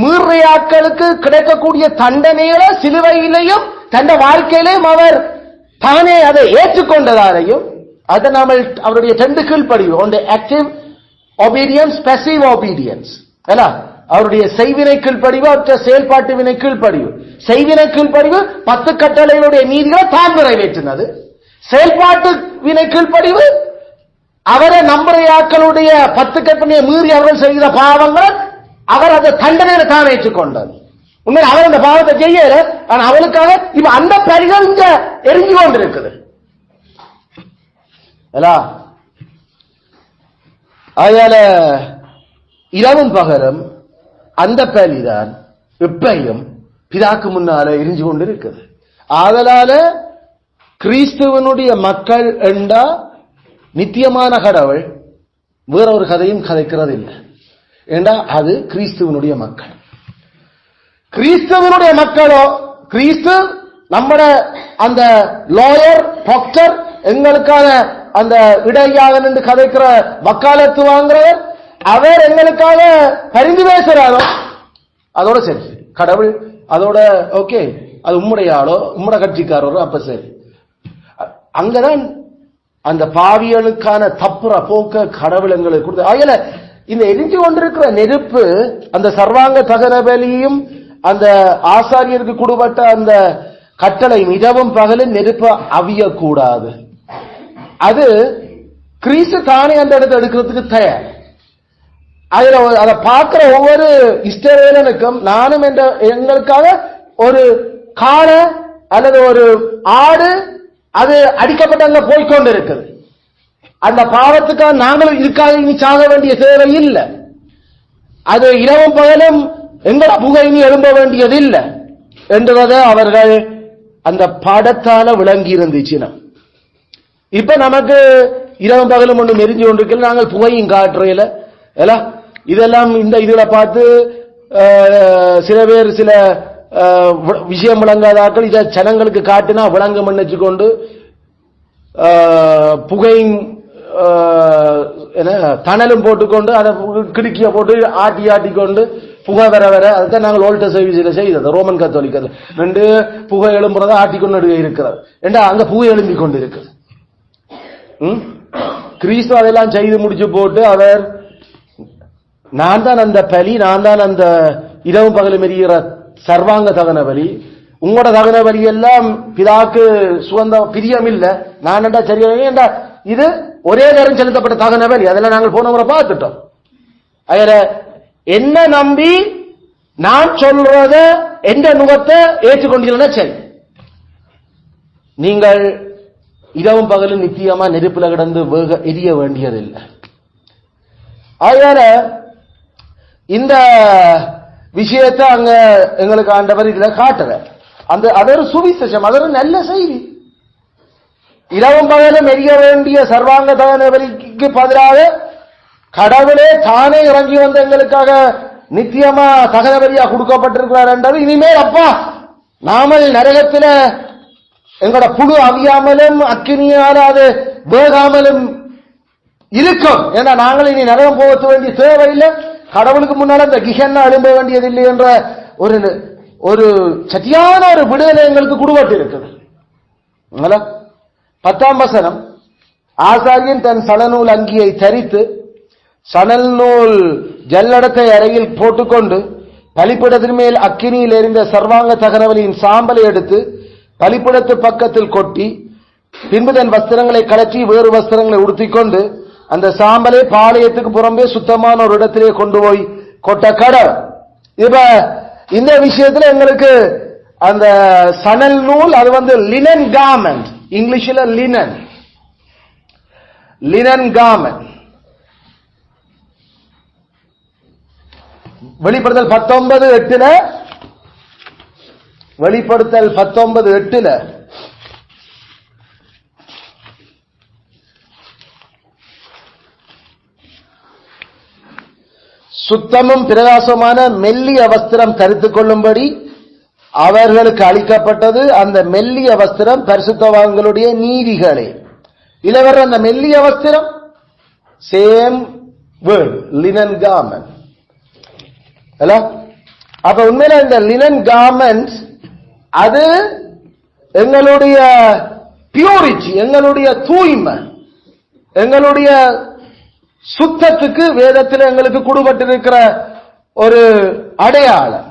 Speaker 1: மீறியாக்களுக்கு கிடைக்கக்கூடிய தண்டனைகளை சிலுவையிலையும் தன் வாழ்க்கையிலையும் அவர் தானே அதை ஏற்றுக்கொண்டதாலையும், அதை நாம் அவருடைய 2 கீழ்ப்படிவு, ஒன்று ஆக்டிவ் ஒபீடியன்ஸ், பாசிவ் ஒபீடியன்ஸ். அவருடைய செய்வினை கீழ்ப்படிவு, அவற்ற செயல்பாட்டு வினை கீழ்ப்படிவு. செய்வினை கீழ்ப்படிவு 10 கட்டளைகளுடைய நீதிகளை தான் நிறைவேற்றினது. செயல்பாட்டு வினை கீழ்ப்படிவு அவரை நம்புறையாக்களுடைய 10 கற்பனையை மீறி அவர்கள் செய்த பாவங்கள் அவர் அந்த தண்டனையை தான் ஏற்றுக்கொண்டார். உண்மையில் அவர் அந்த பாவத்தை செய்யல, ஆனா அவளுக்காக இப்ப அந்த பரிகள் இங்க எரிஞ்சு கொண்டிருக்குது. அதனால இரவும் பகலும் அந்த பலிதான் எப்பையும் பிதாக்கு முன்னால எரிஞ்சு கொண்டிருக்குது. ஆதலால கிறிஸ்துவனுடைய மக்கள் என்றா நித்தியமான கடவுள் வேற ஒரு கதையும் கதைக்கிறது இல்லை. ஏண்டா அது கிறிஸ்துவனுடைய மக்கள். கிறிஸ்துவனுடைய மக்களோ, கிறிஸ்து நம்மட அந்த லாயர் டாக்டர், எங்களுக்கான அந்த இடையாக நின்று கதைக்கிற வக்காலத்து வாங்குறவர், அவர் எங்களுக்காக பரிந்து பேசுறாரோ அதோட சரி. கடவுள் அதோட ஓகே, அது உம்முடைய ஆளோ உம்முட கட்சிக்காரரோ, அப்ப சரி. அங்கதான் அந்த பாவியலுக்கான தப்புற போக்க கடவுள் எங்களுக்கு கொடுத்த. ஆகல இந்த எரிஞ்சு கொண்டிருக்கிற நெருப்பு, அந்த சர்வாங்க தகன பலியும் அந்த ஆசாரியருக்கு கொடுபட்ட அந்த கட்டளை இரவும் பகலும் நெருப்ப அவியக்கூடாது. அது கிறிஸ்து தானே அந்த இடத்தை எடுக்கிறதுக்கு தயார். அதுல அதை பார்க்கிற ஒவ்வொரு இஸ்ரவேலனுக்கும் நானும் என்ற எங்களுக்காக ஒரு காளை அல்லது ஒரு ஆடு அது அடிக்கப்பட்ட அங்க போய்கொண்டு இருக்குது. அந்த பாவத்துக்காக நாங்களும் இதுக்காக இனி சாக வேண்டிய தேவை இல்லை. அது இரவும் பகலும் எங்கட புகை இனி எழும்ப வேண்டியது இல்லை என்றதை அவர்கள் அந்த படத்தால விளங்கி இருந்துச்சுன்னா, இப்ப நமக்கு இரவும் பகலும் ஒன்று மெரிஞ்சு கொண்டிருக்கல, நாங்கள் புகையும் காட்டுறையில இதெல்லாம் இந்த இதுல பார்த்து சில பேர் சில விஷயம் விளங்காதாக்கள் இதை ஜனங்களுக்கு காட்டினா விளங்கம் நினைச்சுக்கொண்டு புகையும் தணலும் போட்டுக்கொண்டு அதை கிடுக்கிய போட்டு ஆட்டி ஆட்டிக்கொண்டு புகை வர வர அதுதான் நாங்கள் ஓல்டர் சர்வீஸில் செய்தது. ரோமன் கத்தோலிக்க 2 புகை எழும்புறத ஆட்டிக்கொண்டு இருக்கிறது ஏண்டா அங்க புகை எழும்பி கொண்டு இருக்குது. கிறிஸ்து அதெல்லாம் செய்து முடிச்சு போட்டு அவர் நான் தான் அந்த பலி, நான் தான் அந்த இரவும் பகலும் எரிகிற சர்வாங்க தகன பலி, உங்களோட தகன பலி எல்லாம் பிதாக்கு சுகந்த பிரியம் இல்ல, நான் என்றா சரியா இது ஒரே நேரம் செலுத்தப்பட்ட தகன பலி. அதெல்லாம் நாங்கள் போன முறை பார்த்துட்டோம். அதுல என்ன நம்பி நான் சொல்றத எந்த நுகத்தை ஏற்றுக்கொண்டீங்கன்னா சரி, நீங்கள் இரவும் பகலும் நித்தியமா நெருப்புல கிடந்து வேக எரிய வேண்டியதில்லை. அதனால இந்த விஷயத்தை அங்க எங்களுக்கு ஆண்டவர் இதுல காட்டுற அந்த அது ஒரு சுவிசேஷம், அது ஒரு நல்ல செய்தி. இரவும் பகலும் எரிய வேண்டிய சர்வாங்க தகன பலிக்கு கிறிஸ்துக்கு பதிலாக கடவுளே தானே இறங்கி வந்த எங்களுக்காக நித்தியமா தகவலியா கொடுக்கப்பட்டிருக்கிறார் என்றது. இனிமேல் அப்பா நாமல் நரகத்தில எங்களோட புழு அவியாமலும் அக்கினியால் அது வேகாமலும் இருக்கும். ஏன்னா நாங்கள் இனி நரகம் போக வேண்டிய தேவையில்லை, கடவுளுக்கு முன்னால இந்த கிஷன்னா எழும்ப வேண்டியதில்லை என்ற ஒரு சத்தியான ஒரு விடுதலை எங்களுக்கு கொடுபட்டு இருக்குது. 10ஆம் வசனம், ஆசாரியன் தன் சணநூல் அங்கியை தரித்து சணல் நூல் ஜல்லடத்தை அறையில் போட்டுக்கொண்டு பலிப்பிடத்தின் மேல் அக்கினியில் எரிந்த சர்வாங்க தகனவலியின் சாம்பலை எடுத்து பலிப்பிடத்து பக்கத்தில் கொட்டி பின்பு தன் வஸ்திரங்களை கலற்றி வேறு வஸ்திரங்களை உடுத்திக்கொண்டு அந்த சாம்பலை பாளையத்துக்கு புறம்பே சுத்தமான ஒரு இடத்திலே கொண்டு போய் கொட்ட கடல். இப்ப இந்த விஷயத்துல எங்களுக்கு அந்த சணல் நூல் அது லினன் கார்மெண்ட், இங்கிலீஷ்ல லினன் கார்மெண்ட். வெளிப்படுத்தல் 19:8 வெளிப்படுத்தல் 19:8 சுத்தமும் பிரகாசமான மெல்லிய வஸ்திரம் தரித்துக் கொள்ளும்படி அவர்களுக்கு அளிக்கப்பட்டது. அந்த மெல்லிய வஸ்திரம் பரிசுத்தவான்களுடைய நீதிகளே. இலவர அந்த மெல்லிய வஸ்திரம் சேம் வேர்ட் லினன் கார்மெண்ட். அப்ப உண்மையில இந்த லினன் கார்மெண்ட் அது எங்களுடைய பியூரிட்டி, எங்களுடைய தூய்மை, எங்களுடைய சுத்தத்துக்கு வேதத்தில் எங்களுக்கு கொடுபட்டிருக்கிற ஒரு அடையாளம்.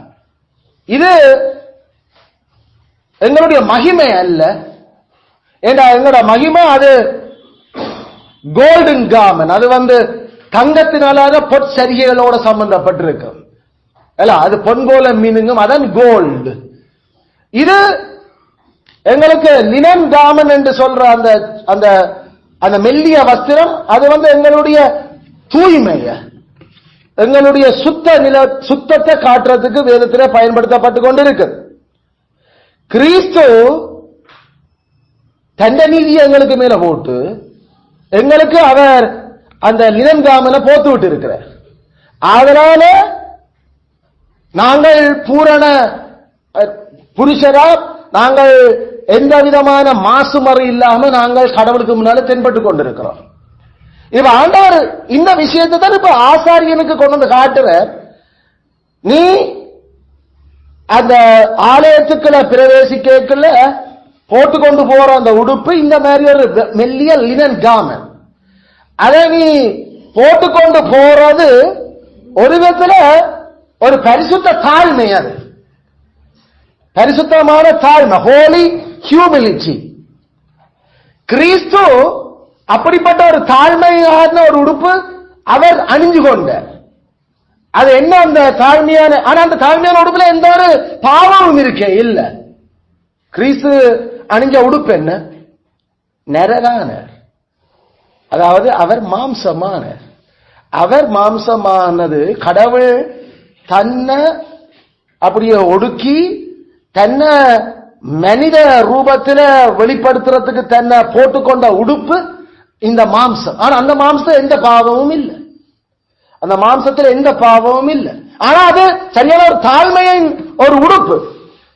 Speaker 1: இது எங்களுடைய மகிமை அல்ல. ஏண்டா எங்களோட மகிமை அது கோல்டன் கார்மெண்ட், அது தங்கத்தினால பொற்சரிகைகளோட சம்பந்தப்பட்டிருக்கும். அது பொன் போல மீனுங்கும், அதான் கோல்டு. இது எங்களுக்கு லினன் கார்மெண்ட் என்று சொல்ற அந்த அந்த மெல்லிய வஸ்திரம் அது எங்களுடைய தூய்மைய, எங்களுடைய சுத்தத்தை காட்டுறதுக்கு வேதத்திலே பயன்படுத்தப்பட்டு கொண்டிருக்கு. கிறிஸ்து தண்ட நீதியை எங்களுக்கு மேல போட்டு எங்களுக்கு அவர் அந்த லினன் கார்மெண்ட போட்டு விட்டு இருக்கிறார். அதனால நாங்கள் பூரண புருஷரா, நாங்கள் எந்த விதமான மாசுமறு இல்லாம நாங்கள் கடவுளுக்கு முன்னால தென்பட்டு கொண்டிருக்கிறோம். இப்ப ஆண்டவர் இந்த விஷயத்தை தான் இப்ப ஆசாரியனுக்கு கொண்டு வந்து காட்டுற. நீ அந்த ஆலயத்துக்குள்ள பிரவேசிக்கல போட்டுக்கொண்டு போற அந்த உடுப்பு இந்த மாதிரி ஒரு மெல்லிய லினன் கார்மெண்ட், அதை நீ போட்டுக்கொண்டு போறது ஒரு விதத்துல ஒரு பரிசுத்த தாழ்மை, அது பரிசுத்தமான தாழ்மை, ஹோலி ஹியூமிலிட்டி. கிறிஸ்து அப்படிப்பட்ட ஒரு தாழ்மையான ஒரு உடுப்பு அவர் அணிஞ்சு கொண்ட. அது என்ன அந்த தாழ்மையான, ஆனா அந்த தாழ்மையான உடுப்புல எந்த ஒரு பாவமும் இருக்கே இல்ல. கிறிஸ்து அணிஞ்ச உடுப்பு என்ன? நரகான, அதாவது அவர் மாம்சமான. அவர் மாம்சமானது கடவுள் தன்னை அப்படியே ஒடுக்கி தன்னை மனித ரூபத்தில் வெளிப்படுத்துறதுக்கு தன்னை போட்டுக்கொண்ட உடுப்பு இந்த மாம்சம். ஆனா அந்த மாம்சம் எந்த பாவமும் இல்லை, அந்த மாம்சத்தில் எந்த பாவமும் இல்லை. ஆனா அது சரியான ஒரு தாழ்மையின் ஒரு உடுப்பு.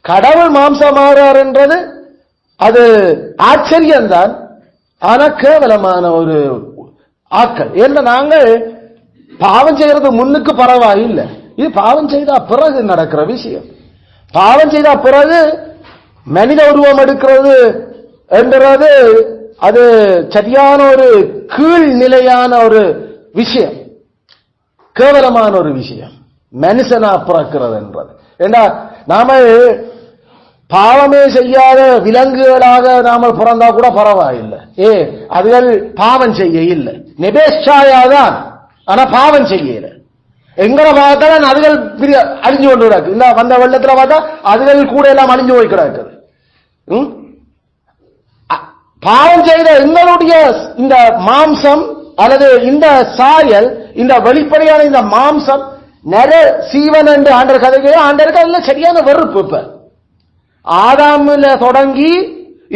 Speaker 1: கடவுள் மாம்சமாறார் என்றது அது ஆச்சரியம்தான், ஆனா கேவலமான ஒரு ஆக்கள். ஏன்னா நாங்கள் பாவம் செய்யறது முன்னுக்கு பரவாயில்லை, இது பாவம் செய்தா பிறகு நடக்கிற விஷயம். பாவம் செய்தா பிறகு மனித உருவம் எடுக்கிறது என்றது அது சரியான ஒரு கீழ்நிலையான ஒரு விஷயம், கேவலமான ஒரு விஷயம். மனுஷனா பிறக்கிறது என்றது ஏண்டா நாம பாவமே செய்யாத விலங்குகளாக நாம பிறந்தா கூட பரவாயில்லை. அதுகள் பாவம் செய்ய இல்லை, நெபேஷாயாதான், ஆனா பாவம் செய்யல. எங்களை பார்த்தாலும் அதுகள் அழிஞ்சு கொண்டு கிடக்கு. இந்த வந்த வெள்ளத்துல பார்த்தா அதுகள் கூட எல்லாம் அழிஞ்சு போய் கிடக்குது. பாவம் செய்த எங்களுடைய இந்த மாம்சம் அல்லது இந்த சாயல், இந்த வெளிப்படையான இந்த மாம்சம் நர சீவன் என்று ஆண்டர் கதைக்கு ஆண்டருக்கு அதுல சரியான வெறுப்பு. இப்ப ஆதாமில தொடங்கி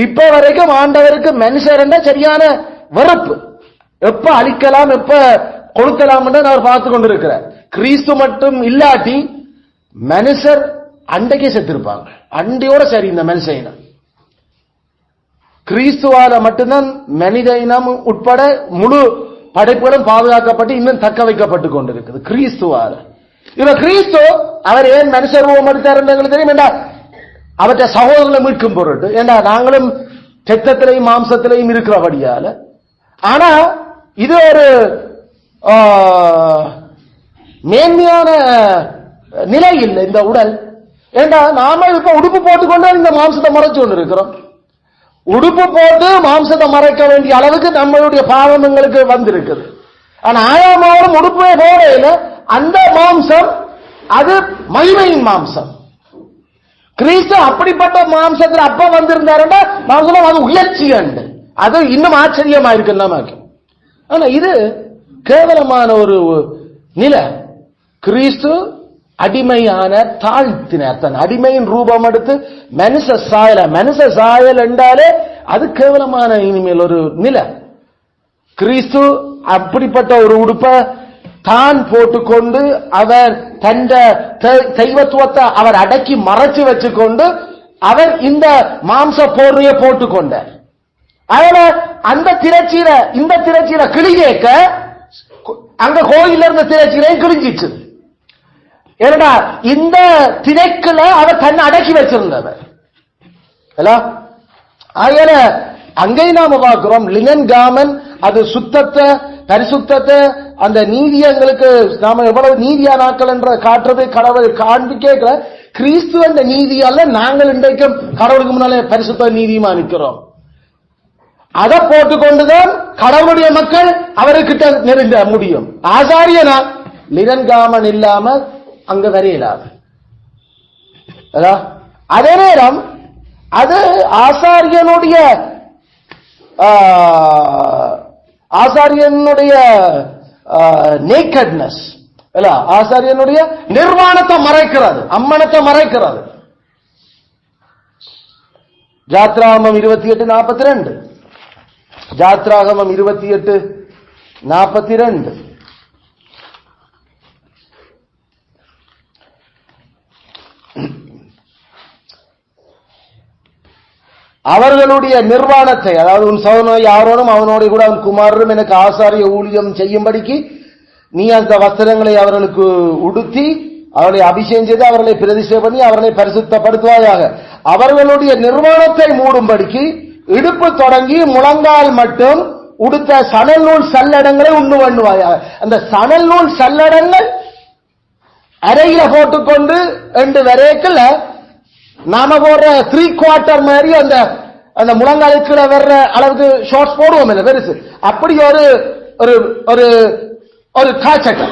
Speaker 1: இப்ப வரைக்கும் ஆண்டவருக்கு மனுஷர் என்ற சரியான வெறுப்பு. எப்ப அழிக்கலாம் எப்ப கொடுக்கலாம் அவர் பார்த்து கொண்டிருக்கிறார். கிறிஸ்து மட்டும் இல்லாட்டி மனுஷர் அண்டைக்கே செத்திருப்பாங்க. அண்டையோட சரி இந்த மனுஷன் கிறிஸ்துவால மட்டும்தான் மனித இனம் உட்பட முழு படைப்புகளும் பாதுகாக்கப்பட்டு இன்னும் தக்க வைக்கப்பட்டு கொண்டிருக்குது கிறிஸ்துவால. இவ கிறிஸ்து அவர் ஏன் மனுஷ ரூபம் எடுத்தார் எங்களுக்கு தெரியும். ஏண்டா அவற்றை சகோதரர்களை மீட்கும் பொருட்டு. ஏண்டா நாங்களும் ரத்தத்திலையும் மாம்சத்திலையும் இருக்கிறபடியால. ஆனா இது ஒரு மேன்மையான நிலை இல்லை இந்த உடல். ஏண்டா நாம இப்ப உடுப்பு போட்டுக்கொண்டு இந்த மாம்சத்தை மறைச்சு கொண்டு இருக்கிறோம். உடுப்பு போட்டு மாம்சத்தை மறைக்க வேண்டிய அளவுக்கு நம்மளுடைய பாவம் எங்களுக்கு வந்திருக்குது. ஆனா ஆயாமாவும் உடுப்பே போடையில அந்த மாம்சம் அது மகிமையின் மாம்சம். கிறிஸ்து அப்படிப்பட்ட மாம்சத்தில் அப்ப வந்திருந்தாருன்னா மாம்சம் அது உயர்ச்சி அண்டு அது இன்னும் ஆச்சரியமா இருக்கு நமக்கு. ஆனா இது கேவலமான ஒரு நிலை. கிறிஸ்து அடிமையான தாழ்த்தின தன் அடிமையின் ரூபம் எடுத்து மனுஷ சாயல் என்றாலே அது கேவலமான இனிமேல் ஒரு நிலை. கிறிஸ்து அப்படிப்பட்ட ஒரு உடுப்பை தான் போட்டுக்கொண்டு அவர் தந்த தெய்வத்துவத்தை அவர் அடக்கி மறைச்சு வச்சுக்கொண்டு அவர் இந்த மாம்ச போர்வையை போட்டுக்கொண்டார். அதனால அந்த திரைச்சீரை இந்த திரைச்சீரை கிழியேக்க அங்க கோயில இருந்த திரைச்சீரையும் கிழிஞ்சிச்சு. ஏன்னா இந்த திரைக்குல அவர் தன்னை அடக்கி வச்சிருந்தவர். அதனால அங்கேயும் நாம பார்க்கிறோம் லினன் காமன் அது சுத்தத்தை பரிசுத்தத்தை அந்த நீதியங்களுக்கு நாம எவ்வளவு நீதியா நாட்கள் என்ற காட்டுறது கடவுள் காண்பிக்க கிறிஸ்து அந்த நீதியால நாங்கள் இன்றைக்கும் கடவுளுக்கு முன்னாலே பரிசுத்த நீதியுமா நிற்கிறோம். அதை போட்டுக்கொண்டுதான் கடவுளுடைய மக்கள் அவர்கிட்ட நெருங்க முடியும். ஆசாரியனா லினன்காமன் இல்லாம அங்க வரையலாது. அதே நேரம் அது ஆசாரியனுடைய நேக்கட்னஸ் ஆசாரியனுடைய நிர்வாணத்தை மறைக்கிறது, அம்மனத்தை மறைக்கிறது. ஜாத்ராகமம் 28:42 ஜாத்ராகமம் 28:42 அவர்களுடைய நிர்வாணத்தை, அதாவது உன் சகோதரனோ யாரோனும் அவனோட கூட அவன் குமாரரும் எனக்கு ஆசாரிய ஊழியம் செய்யும்படிக்கு நீ அந்த வஸ்திரங்களை அவர்களுக்கு உடுத்தி அவர்களை அபிஷேகம் செய்து அவர்களை பிரதிஷ்டை பண்ணி அவர்களை பரிசுத்தப்படுத்துவாயாக. அவர்களுடைய நிர்வாணத்தை மூடும்படிக்கு இடுப்பு தொடங்கி முழங்கால் மட்டும் உடுத்த சணல் நூல் சல்லடங்களை உண்டு பண்ணுவாயாக. அந்த சணல் நூல் சல்லடங்கள் அறையில போட்டுக்கொண்டு ரெண்டு வரைக்குள்ள நாம போடுற 3/4 மாதிரி அந்த முழங்காலுக்கு வர்ற அளவுக்கு ஷார்ட்ஸ் போடுவோம் இல்ல பெருசு, அப்படி ஒரு ஒரு ஒரு கால் சட்டை.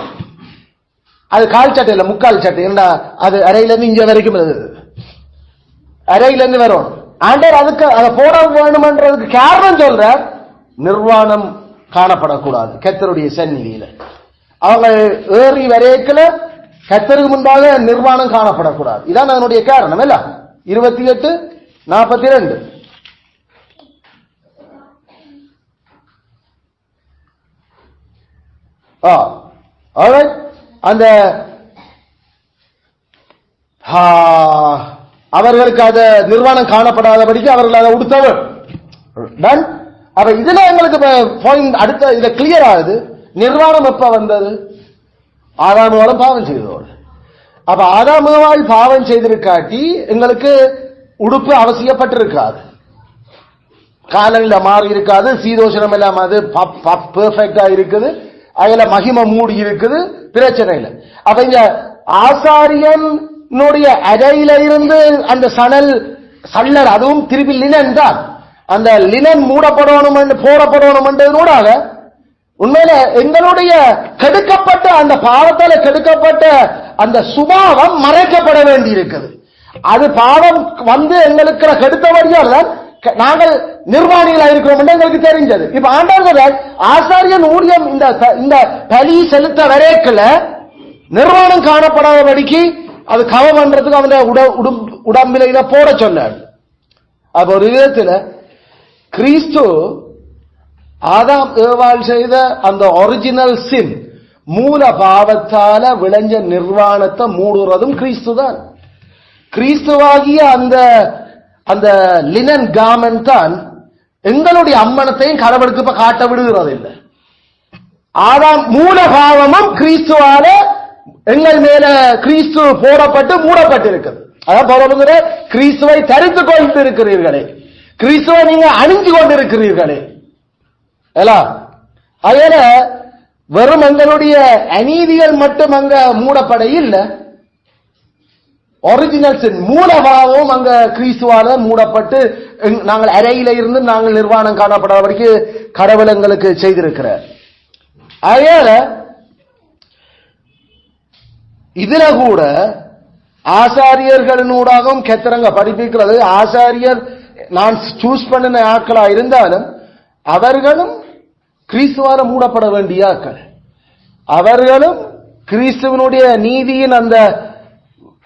Speaker 1: அது கால் சட்டை இல்ல, முக்கால் சட்டை. ஏன்னா அது அறையில இருந்து இங்க வரைக்கும் அறையில இருந்து வரும். ஆண்டவர் அதுக்கு அதை போட வேணும்ன்றதுக்கு காரணம் சொல்ற நிர்வாணம் காணப்படக்கூடாது கர்த்தருடைய சந்நிதியில. அவங்க ஏறி வரைக்கல கர்த்தருக்கு முன்பாக நிர்வாணம் காணப்படக்கூடாது. இதான் அதனுடைய காரணம் இல்ல. 28:42 அந்த அவர்களுக்கு அத நிர்வாணம் காணப்படாதபடிக்கு அவர்கள் அதை உடுத்தவர். அப்ப இதுல எங்களுக்கு பாயிண்ட் அடுத்த இத கிளியர் ஆகுது. நிர்வாணம் எப்ப வந்தது? ஆதாமுவாலும் பாவம் செய்தோடு. அப்ப ஆதாமுவால் பாவம் செய்திருக்காட்டி எங்களுக்கு உடுப்பு அவசியப்பட்டிருக்காது, காலநிலை மாறி இருக்காது, சீதோஷனம் எல்லாம் அது பெர்ஃபெக்டா இருக்குது, அதுல மகிமை மூடி இருக்குது, பிரச்சனை இல்லை. அப்ப இங்க ஆசாரியனுடைய அறையில இருந்து அந்த சல்லர் அதுவும் திருப்பி லினன் தான். அந்த லினன் மூடப்படணும் போடப்படணும் என்றதோடாக உண்மையில எங்களுடைய கெடுக்கப்பட்ட அந்த பாவத்தால கெடுக்கப்பட்ட அந்த சுபாவம் மறைக்கப்பட வேண்டி இருக்குது. அது பாவம் வந்து எங்களுக்கு கெடுத்தவர்கள் தான் நாங்கள் நிர்வாணிகளா இருக்கிறோம் என்று எங்களுக்கு தெரிஞ்சது. இப்ப ஆண்டவர் ஆசாரியன் ஊழியம் இந்த பலி செலுத்த வரைக்கல நிர்வாணம் காணப்படாதபடிக்கு அது கவம் பண்றதுக்கு அவன் உடம்பில இதை போட சொன்னார். அப்ப ஒரு விதத்துல கிறிஸ்து ஆதாம் ஏவாள் செய்த அந்த ஒரிஜினல் சின் மூல பாவத்தால விளைஞ்ச நிர்வாணத்தை மூடுறதும் கிறிஸ்து தான். கிறிஸ்துவாகிய அந்த அந்த லினன் கார்மெண்ட் தான் எங்களுடைய அம்மனத்தையும் கடவுளுக்கு இப்ப காட்ட விடுகிறது இல்லை. ஆதாம் மூல பாவமும் கிறிஸ்துவால எங்கள் மேல கிறிஸ்து போடப்பட்டு மூடப்பட்டிருக்கிறது. அதான் பரவாயில்ல, கிறிஸ்துவை தரித்து கொண்டு இருக்கிறீர்களே, கிறிஸ்துவை நீங்க அணிஞ்சு கொண்டிருக்கிறீர்களே. அதனால வெறும் எங்களுடைய அநீதிகள் மட்டும் அங்க மூடப்பட இல்லை, ஒரிஜினல் மூலபாவம் அங்க கிறிஸ்துவால மூடப்பட்டு நாங்கள் அறையில இருந்து நாங்கள் நிர்வாணம் காணப்படாதபடிக்கு கடவுள் எங்களுக்கு செய்திருக்கிறார். அதனால இதுல கூட ஆசாரியர்களினூடாகவும் கெத்தரங்க படிப்பிக்கிறது. ஆசாரியர் நான் சூஸ் பண்ணின ஆட்களா இருந்தாலும் அவர்களும் கிறிஸ்துவால மூடப்பட வேண்டிய ஆட்கள், அவர்களும் கிறிஸ்துவனுடைய நீதியின் அந்த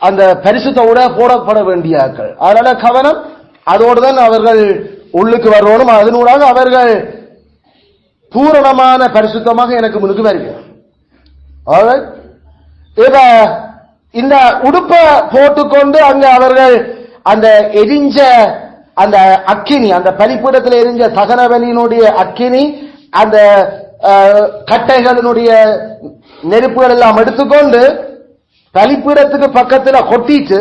Speaker 1: அந்த பரிசுத்தோட போடப்பட வேண்டிய ஆட்கள். அதனால கவனம், அதோடு தான் அவர்கள் உள்ளுக்கு வரணும். அதனூடாக அவர்கள் பூரணமான பரிசுத்தமாக எனக்கு முன்னுக்கு வருகிறார். இப்ப இந்த உடுப்ப போட்டுக்கொண்டு அங்க அவர்கள் அந்த எரிஞ்ச அந்த அக்கினி, அந்த பலிப்பீடத்தில் எரிஞ்ச தகன பலியினுடைய அக்கினி, அந்த கட்டைகளினுடைய நெருப்புகள் எல்லாம் எடுத்துக்கொண்டு பலிப்பீடத்துக்கு பக்கத்தில் கொட்டிட்டு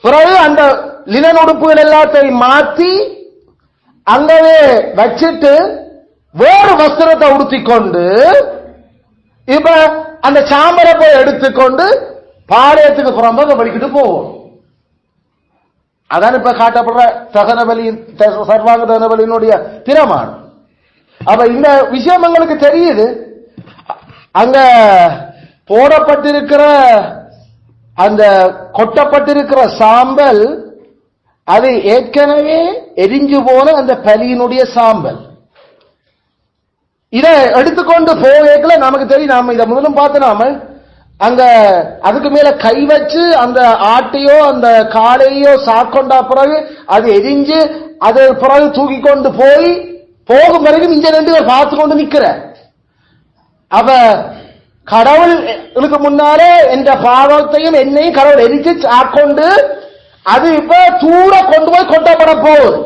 Speaker 1: பிறகு அந்த லினன் உடுப்புகள் எல்லாத்தையும் மாற்றி அங்கவே வச்சிட்டு வேறு வஸ்திரத்தை உடுத்திக்கொண்டு இப்ப அந்த சாம்பலை போய் எடுத்துக்கொண்டு பாளையத்துக்கு புறம்பாக படிக்கிட்டு போவோம். அதான் இப்ப காட்டப்படுற தகனபலி சர்வாங்க தகனபலியினுடைய பிரமாணம். அப்ப இந்த விஷயம் எங்களுக்கு தெரியுது. அங்க போடப்பட்டிருக்கிற அந்த கொட்டப்பட்டிருக்கிற சாம்பல் அது ஏற்கனவே எரிஞ்சு போன அந்த பலியினுடைய சாம்பல். இதை எடுத்துக்கொண்டு போகல நமக்கு தெரியும். நாம இதை முதலும் பார்த்து நாம அங்க அதுக்கு மேல கை வச்சு அந்த ஆட்டையோ அந்த காளையோ சாக்கொண்டா பிறகு அது எரிஞ்சு அது பிறகு தூக்கி கொண்டு போய் போகும் வரைக்கும் இந்த ரெண்டு பேர் பார்த்து கொண்டு நிக்கிற. அவ கடவுளுக்கு முன்னாலே என்ற பாவத்தையும் என்னையும் கடவுள் எரிச்சு சாக்கொண்டு அது இப்ப தூர கொண்டு போய் கொட்டப்பட போகுது.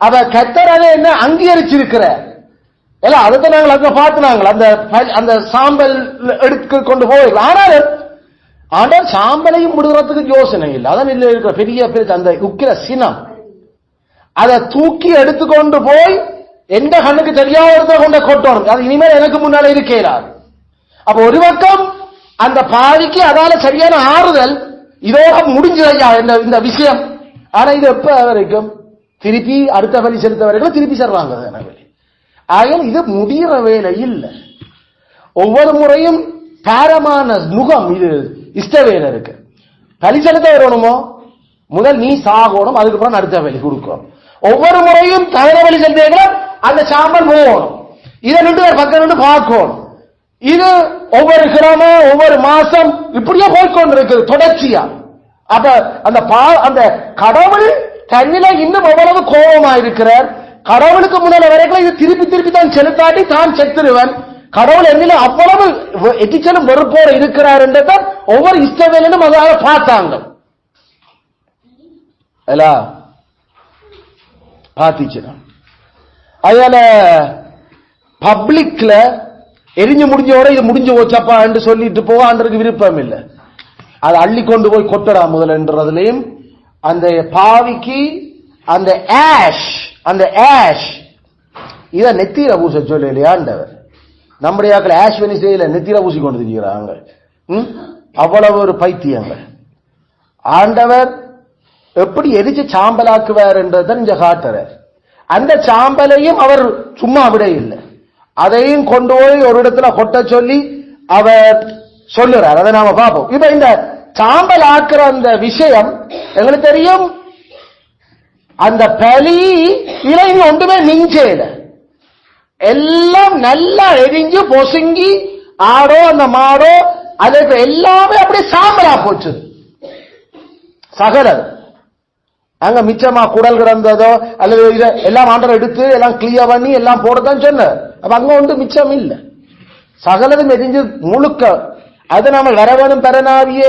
Speaker 1: அவ கத்தர் அதை என்ன அங்கீகரிச்சிருக்கிற அதுதான் நாங்கள் அங்க பார்த்துனாங்க. அந்த சாம்பல் எடுத்து கொண்டு போய் ஆனால் சாம்பலையும் விடுறதுக்கு யோசனை இல்லை. அதான் இல்ல இருக்கிற பெரிய அந்த உக்கிர சினம் அதை தூக்கி எடுத்துக்கொண்டு போய் எந்த கண்ணுக்கு தெரியாத கொண்ட கொட்டணும். அது இனிமேல் எனக்கு முன்னால இருக்கிறார். அப்ப ஒரு பக்கம் அந்த பாதிக்கு அதால சரியான ஆறுதல் இதோட முடிஞ்சதையா இந்த விஷயம். ஆனா இது எப்ப வரைக்கும் திருப்பி அடுத்த பலி செலுத்த வரைக்கும் திருப்பி செல்றாங்க. ஆகும் இது முடிகிற வேலை இல்லை. ஒவ்வொரு முறையும் பாரமான முகம் இது இஷ்ட வேலை இருக்கு. பலி செலுத்த வரணுமோ முதல் நீ சாகணும், அதுக்கப்புறம் அடுத்த வேலை கொடுக்கணும். ஒவ்வொரு முறையும் தகன வழி செலுத்த அந்த சாம்பல் போகணும். இதை நின்று பக்கம் நின்று பார்க்கணும். இது ஒவ்வொரு கிராமம் ஒவ்வொரு மாசம் இப்படியே போய்கொண்டிருக்கு தொடர்ச்சியா. அப்ப அந்த கடவுள் தன்னில இன்னும் எவ்வளவு கோபமா இருக்கிறார். கடவுளுக்கு முன்னால வரைக்கும் இது திருப்பி திருப்பி தான் செலுத்தாட்டி தான் செத்துருவன். கடவுள் என்னில அவ்வளவு எட்டிச்சலும் வெறுப்போடு இருக்கிறார் என்றதான் ஒவ்வொரு இஸ்ரவேலனும் அதாக பார்த்தாங்க. பாத்திச்சுனா அதனால பப்ளிக்ல எரிஞ்சு முடிஞ்சோட இது முடிஞ்சு போச்சப்பா என்று சொல்லிட்டு போவான்றதுக்கு விருப்பம் இல்லை. அதை அள்ளி கொண்டு போய் கொட்டடா முதல்ன்றதுலயும் அந்த பாவிக்கு அந்த ஆஷ் இத நெத்தியில பூச சொல்ல இல்லையாண்டவர். நம்முடைய ஆஷ் வெனிசையில நெத்தியில பூசி கொண்டு இருக்கிறாங்க. அவ்வளவு ஒரு பைத்தியங்கள். ஆண்டவர் எப்படி எரிச்சு சாம்பலாக்குவார் என்றதான் இங்க காட்டுறார். அந்த சாம்பலையும் அவர் சும்மா விட இல்லை, அதையும் கொண்டு போய் ஒரு இடத்துல கொட்ட சொல்லி அவர் சொல்லுறார். அதை நாம பார்ப்போம். இப்ப இந்த சாம்பல் ஆக்குற அந்த விஷயம் எங்களுக்கு தெரியும். அந்த பலி இலை ஒன்றுமே மிஞ்சல, எல்லாம் நல்லா எரிஞ்சு பொசுங்கி ஆடோ அந்த மாடோ அதுக்கு எல்லாமே அப்படியே சாம்பலா போச்சு சகல. அங்க மிச்சமா குடல் கிடந்ததோ அல்லது எல்லாம் ஆண்டவர் எடுத்து எல்லாம் கிளியர் பண்ணி எல்லாம் போடத்தான் சொன்ன. அப்ப அங்க ஒன்று மிச்சம் இல்ல, சகலதும் எரிஞ்சு முழுக்க. அது நாம வரவனும் பெறனாவியே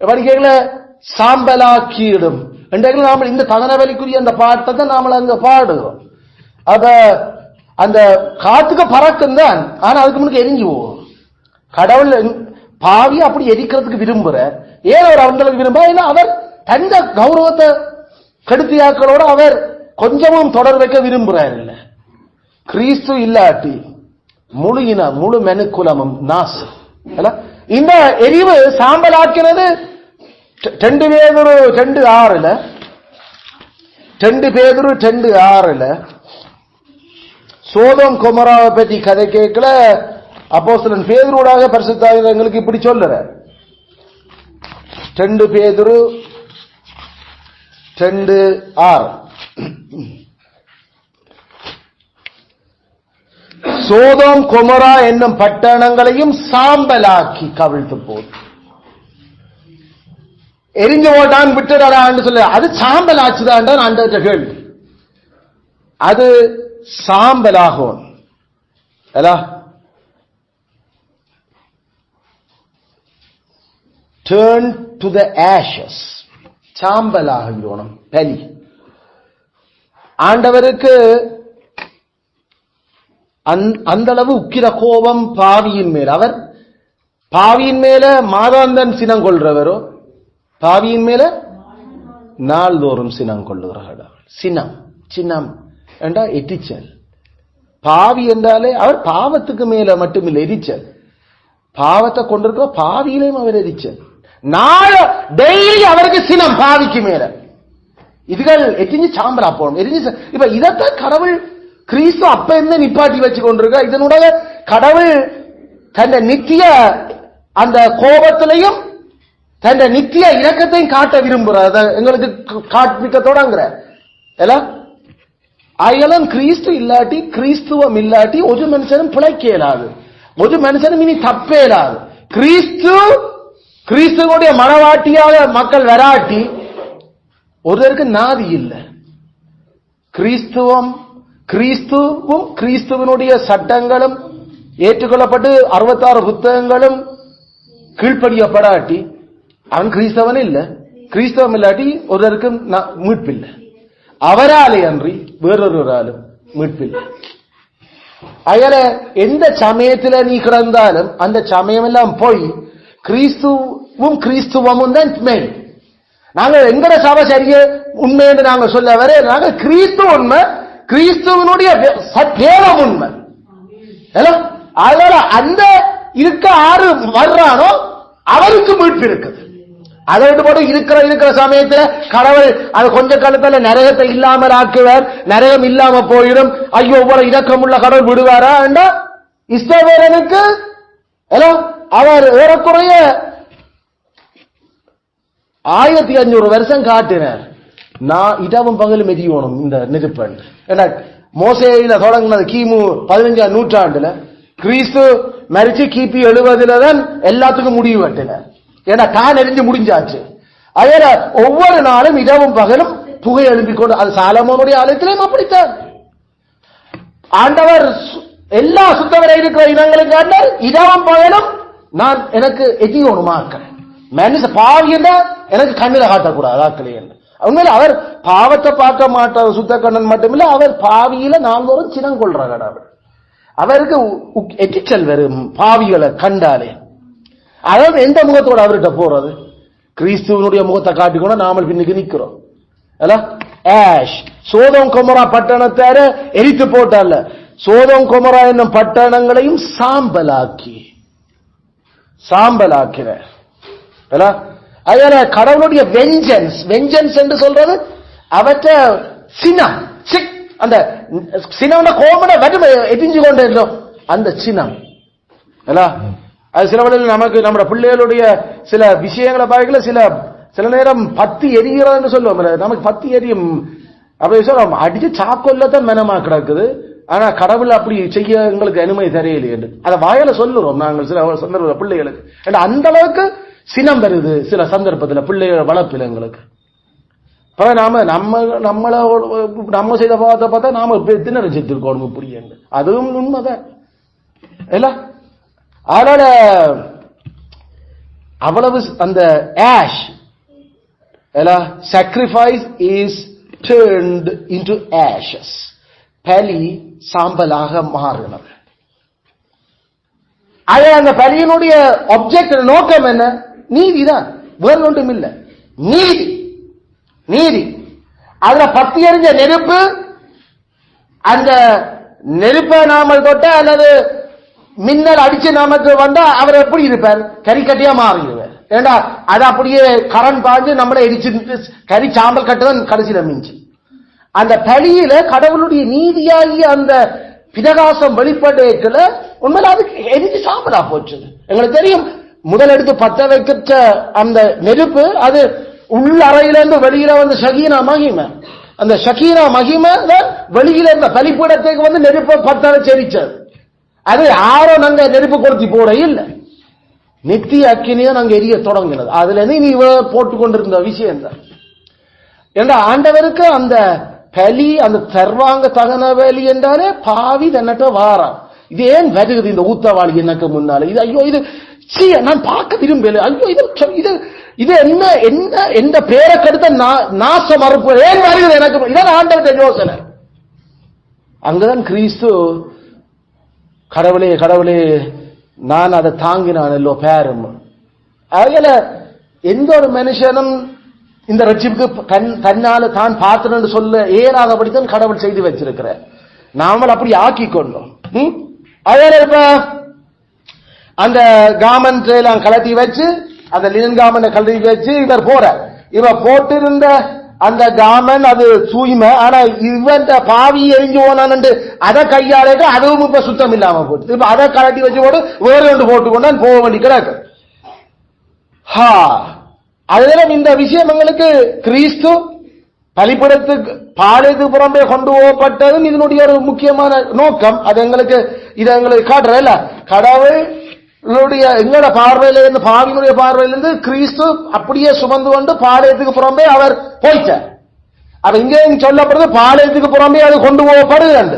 Speaker 1: வடிகைகள சாம்பலாக்கிடும் என்றைகள் நாம இந்த தகனவலிக்குரிய அந்த பாட்டை தான் நாம அங்க பாடுகிறோம். அப்ப அந்த காத்துக்கு பறக்கும் தான், ஆனா அதுக்கு முன்னுக்கு எரிஞ்சு போகும். கடவுள் பாவி அப்படி எரிக்கிறதுக்கு விரும்புற, ஏன் அவர் அவங்களுக்கு விரும்ப, ஏன்னா அவர் தந்த கௌரவத்தை கெடுத்தியாக்களோட அவர் கொஞ்சமும் தொடர் வைக்க விரும்புறாரு. இல்ல கிறிஸ்து இல்லாட்டி முழு இன முழு மெனுக்குலமும் நாசு. இந்த எரிவு சாம்பலாக்கினது 2 பேதுரு 2:6 சோதோம் கொமோராவை பற்றி கதை கேட்கல. அப்போஸ்தலன் பேதுருவாக பரிசுத்த ஆவியானவர் எங்களுக்கு இப்படி சொல்லுற. 2 பேதுரு 2:6 சோதோம் கொமோரா என்னும் பட்டணங்களையும் சாம்பலாக்கி கவிழ்த்து போது. எரிஞ்சு போட்டான் விட்டுடான்னு சொல்ல, அது சாம்பல் ஆச்சுதான் அந்த கேள்வி. அது சாம்பலாகும். turn to the ashes, சாம்பலாகியோனும் பலி. ஆண்டவருக்கு அந்த அளவு உக்கிர கோபம் பாவியின் மேல். அவர் பாவியின் மேல மாதாந்தன் சினம் கொள்றவரோ, பாவியின் மேல நாள்தோறும் சினம் கொள்ளுகிறார். சினம் என்றா எரிச்சல். பாவி என்றாலே அவர் பாவத்துக்கு மேல மட்டுமில்லை எரிச்சல், பாவத்தை கொண்டிருக்கிற பாவியிலையும் அவர் எரிச்சல். டெய்லி அவருக்கு சினம் பாவிக்கு மேல. இதுகள் எரிஞ்சு சாம்பலா போகணும், எரிஞ்சு. இப்ப இதத்தான் கடவுள் கிறிஸ்து அப்ப இருந்து நிப்பாட்டி வச்சு கொண்டிருக்க. இதனுடைய கடவுள் தன் நித்திய அந்த கோபத்திலையும் தன் நித்திய இரக்கத்தையும் காட்ட விரும்புறார். எங்களுக்கு காட்பிக்க தொடங்குற ஆயிரம் கிறிஸ்து இல்லாட்டி, கிறிஸ்துவம் இல்லாட்டி ஒரு மனுஷனும் பிழைக்க இயலாது, ஒரு மனுஷனும் இனி தப்பே இயலாது. கிறிஸ்துவனுடைய மனவாட்டியாக மக்கள் வராட்டி ஒருவருக்கு நாதி இல்லை. கிறிஸ்துவும் கிறிஸ்துவனுடைய சட்டங்களும் ஏற்றுக்கொள்ளப்பட்டு 66 புத்தகங்களும் கீழ்ப்படியப்படாட்டி அவன் கிறிஸ்தவன் இல்ல. கிறிஸ்தவம் இல்லாட்டி ஒருவருக்கு மீட்பில்லை. அவராலே அன்றி வேறொருவராலும் மீட்பில்லை. அயல எந்த சமயத்துல நீ கிடந்தாலும் அந்த சமயம் எல்லாம் போய் கிறிஸ்துவமும் தான் மெயின். நாங்க எங்கட சபை சரிய உண்மை என்று நாங்க சொல்ல வர, நாங்க கிறிஸ்து உண்மை, கிறிஸ்துவனுடைய வேதம் உண்மை. அதனால அந்த இருக்க ஆறு வர்றானோ அவருக்கு மீட்பு இருக்குது. அதை விட்டு போட்டு இருக்கிற சமயத்துல கடவுள் அது கொஞ்ச காலத்துல நரகத்தை இல்லாமல் ஆக்குவார், நரகம் இல்லாம போயிடும், ஐயோ போல இரக்கமுள்ள கடவுள் விடுவாரா என்றா இஸ்ரவேலனுக்கு அவர் ஏறக்குறைய 1500 வருஷம் காட்டினார். நான் இடவும் பகலும் எரியோனும் இந்த நெருப்பன். மோசேயில தொடங்கினது கிமு 15ஆம் நூற்றாண்டுல, கிறிஸ்து மரிச்சு கிபி 70 தான் எல்லாத்துக்கும் முடிவு கட்டினார். ஏன்னா தான் எரிஞ்சு முடிஞ்சாச்சு. அதனால ஒவ்வொரு நாளும் இடவும் பகலும் புகை எழுப்பிக் கொண்டு, அது சாலமோனுடைய ஆலயத்திலையும் அப்படித்தான். ஆண்டவர் எல்லா சுத்தவரை இருக்கிற இனங்களுக்கு ஆண்டார் இடவும் பகலும் நான் எனக்கு எதியோனுமாக்க மனுஷ பாவியந்த எனக்கு கண்ணில காட்டக்கூடாது ஆக்களே என்று. உண்மையில அவர் பாவத்தை பார்க்க மாட்டார் சுத்த கண்ணன் மட்டுமில்ல, அவர் பாவியில நாள்தோறும் சினம் கொள்ற கடவுள். அவருக்கு எச்சிச்சல் வரும் பாவிகளை கண்டாலே. அதாவது எந்த முகத்தோட அவர்கிட்ட போறது? கிறிஸ்துவனுடைய முகத்தை காட்டிக்கொண்டு நாமல் பின்னுக்கு நிக்கிறோம். சோதோம் கொமோரா பட்டணத்தார எரித்து போட்டால, சோதோம் கொமோரா என்னும் பட்டணங்களையும் சாம்பலாக்கினார். அதனால கடவுளுடைய வெஞ்சன்ஸ் என்று சொல்றது அவற்ற சினம், அந்த சினம் கோமனை வரும் எரிஞ்சு கொண்டே இருந்தோம் அந்த சினம். அது சில வேளையில் நமக்கு நம்ம பிள்ளைகளுடைய சில விஷயங்களை பார்க்கல, சில நேரம் பத்தி எரிகிறதுன்னு சொல்லுவோம். நமக்கு பத்தி எரியும் அப்படி சொல்ல அடிச்சு சாக்கொல்லதான் மெனமா கிடக்குது. ஆனா கடவுள் அப்படி செய்ய எங்களுக்கு அனுமதி தெரியலையே என்று அதை வாயில சொல்லுறோம் நாங்கள் சில சந்தர்ப்ப பிள்ளைகளுக்கு. அந்த அளவுக்கு சினம் வருது சில சந்தர்ப்பத்தில் பிள்ளைகள் வளர்ப்பில் எங்களுக்கு. நம்ம செய்த பாவத்தை பார்த்தா நாம எத்தனை செத்துருக்கோம் புரிய அதுவும் உண்மைதான் இல்ல. அதனால அவ்வளவு அந்த ash sacrifice is turned into ashes. பலி சாம்பலாக மாறினது. அந்த பலியினுடைய ஆப்ஜெக்ட் நோக்கம் என்ன? நீதிதான், வேறு ஒன்றும் இல்லை. நீதி நீதி. அதுல பத்தி எறிஞ்ச நெருப்பு, அந்த நெருப்பை நாமல் தொட்ட அல்லது மின்னல் அடிச்சு நமக்கு வந்தா அவர் எப்படி இருப்பார்? கறிக்கட்டியா மாறிடுவார். ஏண்டா அது அப்படியே கரண் பாஞ்சு நம்மளை எரிச்சு கறி சாம்பல் கட்டுதான் கடைசியில மிஞ்சி. அந்த பலியில கடவுளுடைய நீதியாகி அந்த பிரகாசம் வெளிப்படைக்கல உண்மையில அதுக்கு எரிஞ்சு சாம்பலா போச்சு. எங்களுக்கு தெரியும், முதல் எடுத்து பத்த வைக்கிற அந்த நெருப்பு அது உள்ள அறையிலிருந்து வெளியில வந்து ஷகீனா மகிமை, அந்த ஷகீனா மகிமை வெளியில இருந்த பலிப்பீடத்துக்கு வந்து நெருப்பை பத்த செரிச்சது. அது யாரோ நாங்க நெருப்பு கொடுத்தி போட இல்லை, நித்திய அக்கினியா நாங்க எரிய தொடங்கினது. அதுல இருந்து நீ போட்டுக் கொண்டிருந்த விஷயம் தான். ஏன்னா ஆண்டவருக்கு அந்த பலி, அந்த சர்வாங்க தகன பலி என்றாலே பாவி தன்னட்ட வாரான். இது ஏன் வருகுது இந்த ஊத்தவாளி எனக்கு முன்னால? இது ஐயோ, இது நான் பார்க்க விரும்பல. ஐயோ, இது இது என்ன என்ன எந்த பேரை கெடுத்த நாச மறுப்பு ஏன் வருகிறது எனக்கு? இதான் ஆண்டவருடைய யோசனை. அங்கதான் கிறிஸ்து கடவுளே கடவுளே நான் அதை தாங்கினான் எல்லோ பேரும். அதனால எந்த ஒரு மனுஷனும் இந்த ரட்சிப்புக்கு தன்னால தான் பார்த்தனு சொல்ல ஏறாதபடித்தான் கடவுள் செய்து வச்சிருக்கிற. நாமல் அப்படி ஆக்கி கொண்டோம். அதனால இப்ப அந்த காமன் எல்லாம் கலட்டி வச்சு, அந்த லினன் காமனை கலட்டி வச்சு இவர் இவர் போட்டிருந்த அந்த காமன் அது தூய்மை. ஆனா இவன் பாவி எரிஞ்சு போனான் அதை கையாள அதுவும் இப்ப சுத்தம் இல்லாம போட்டு இப்ப அதை கலட்டி வச்சு போட்டு வேறு ஒன்று போட்டுக்கொண்டான் போக வேண்டி கிடக்கு. அதனால இந்த விஷயம் எங்களுக்கு கிறிஸ்து பலிபீடத்துக்கு பாளையத்துக்கு புறம்பே கொண்டு போகப்பட்டதும் இதனுடைய ஒரு முக்கியமான நோக்கம். அது எங்களுக்கு இதை எங்களுக்கு காட்டுற இல்ல, கடவுளுடைய எங்களோட பார்வையிலிருந்து பாவியினுடைய பார்வையிலிருந்து கிறிஸ்து அப்படியே சுமந்து கொண்டு பாளையத்துக்கு புறம்பே அவர் போயிட்டார். அது இங்கே சொல்லப்படுறது பாளையத்துக்கு புறம்பே அது கொண்டு போகப்படுகிறது.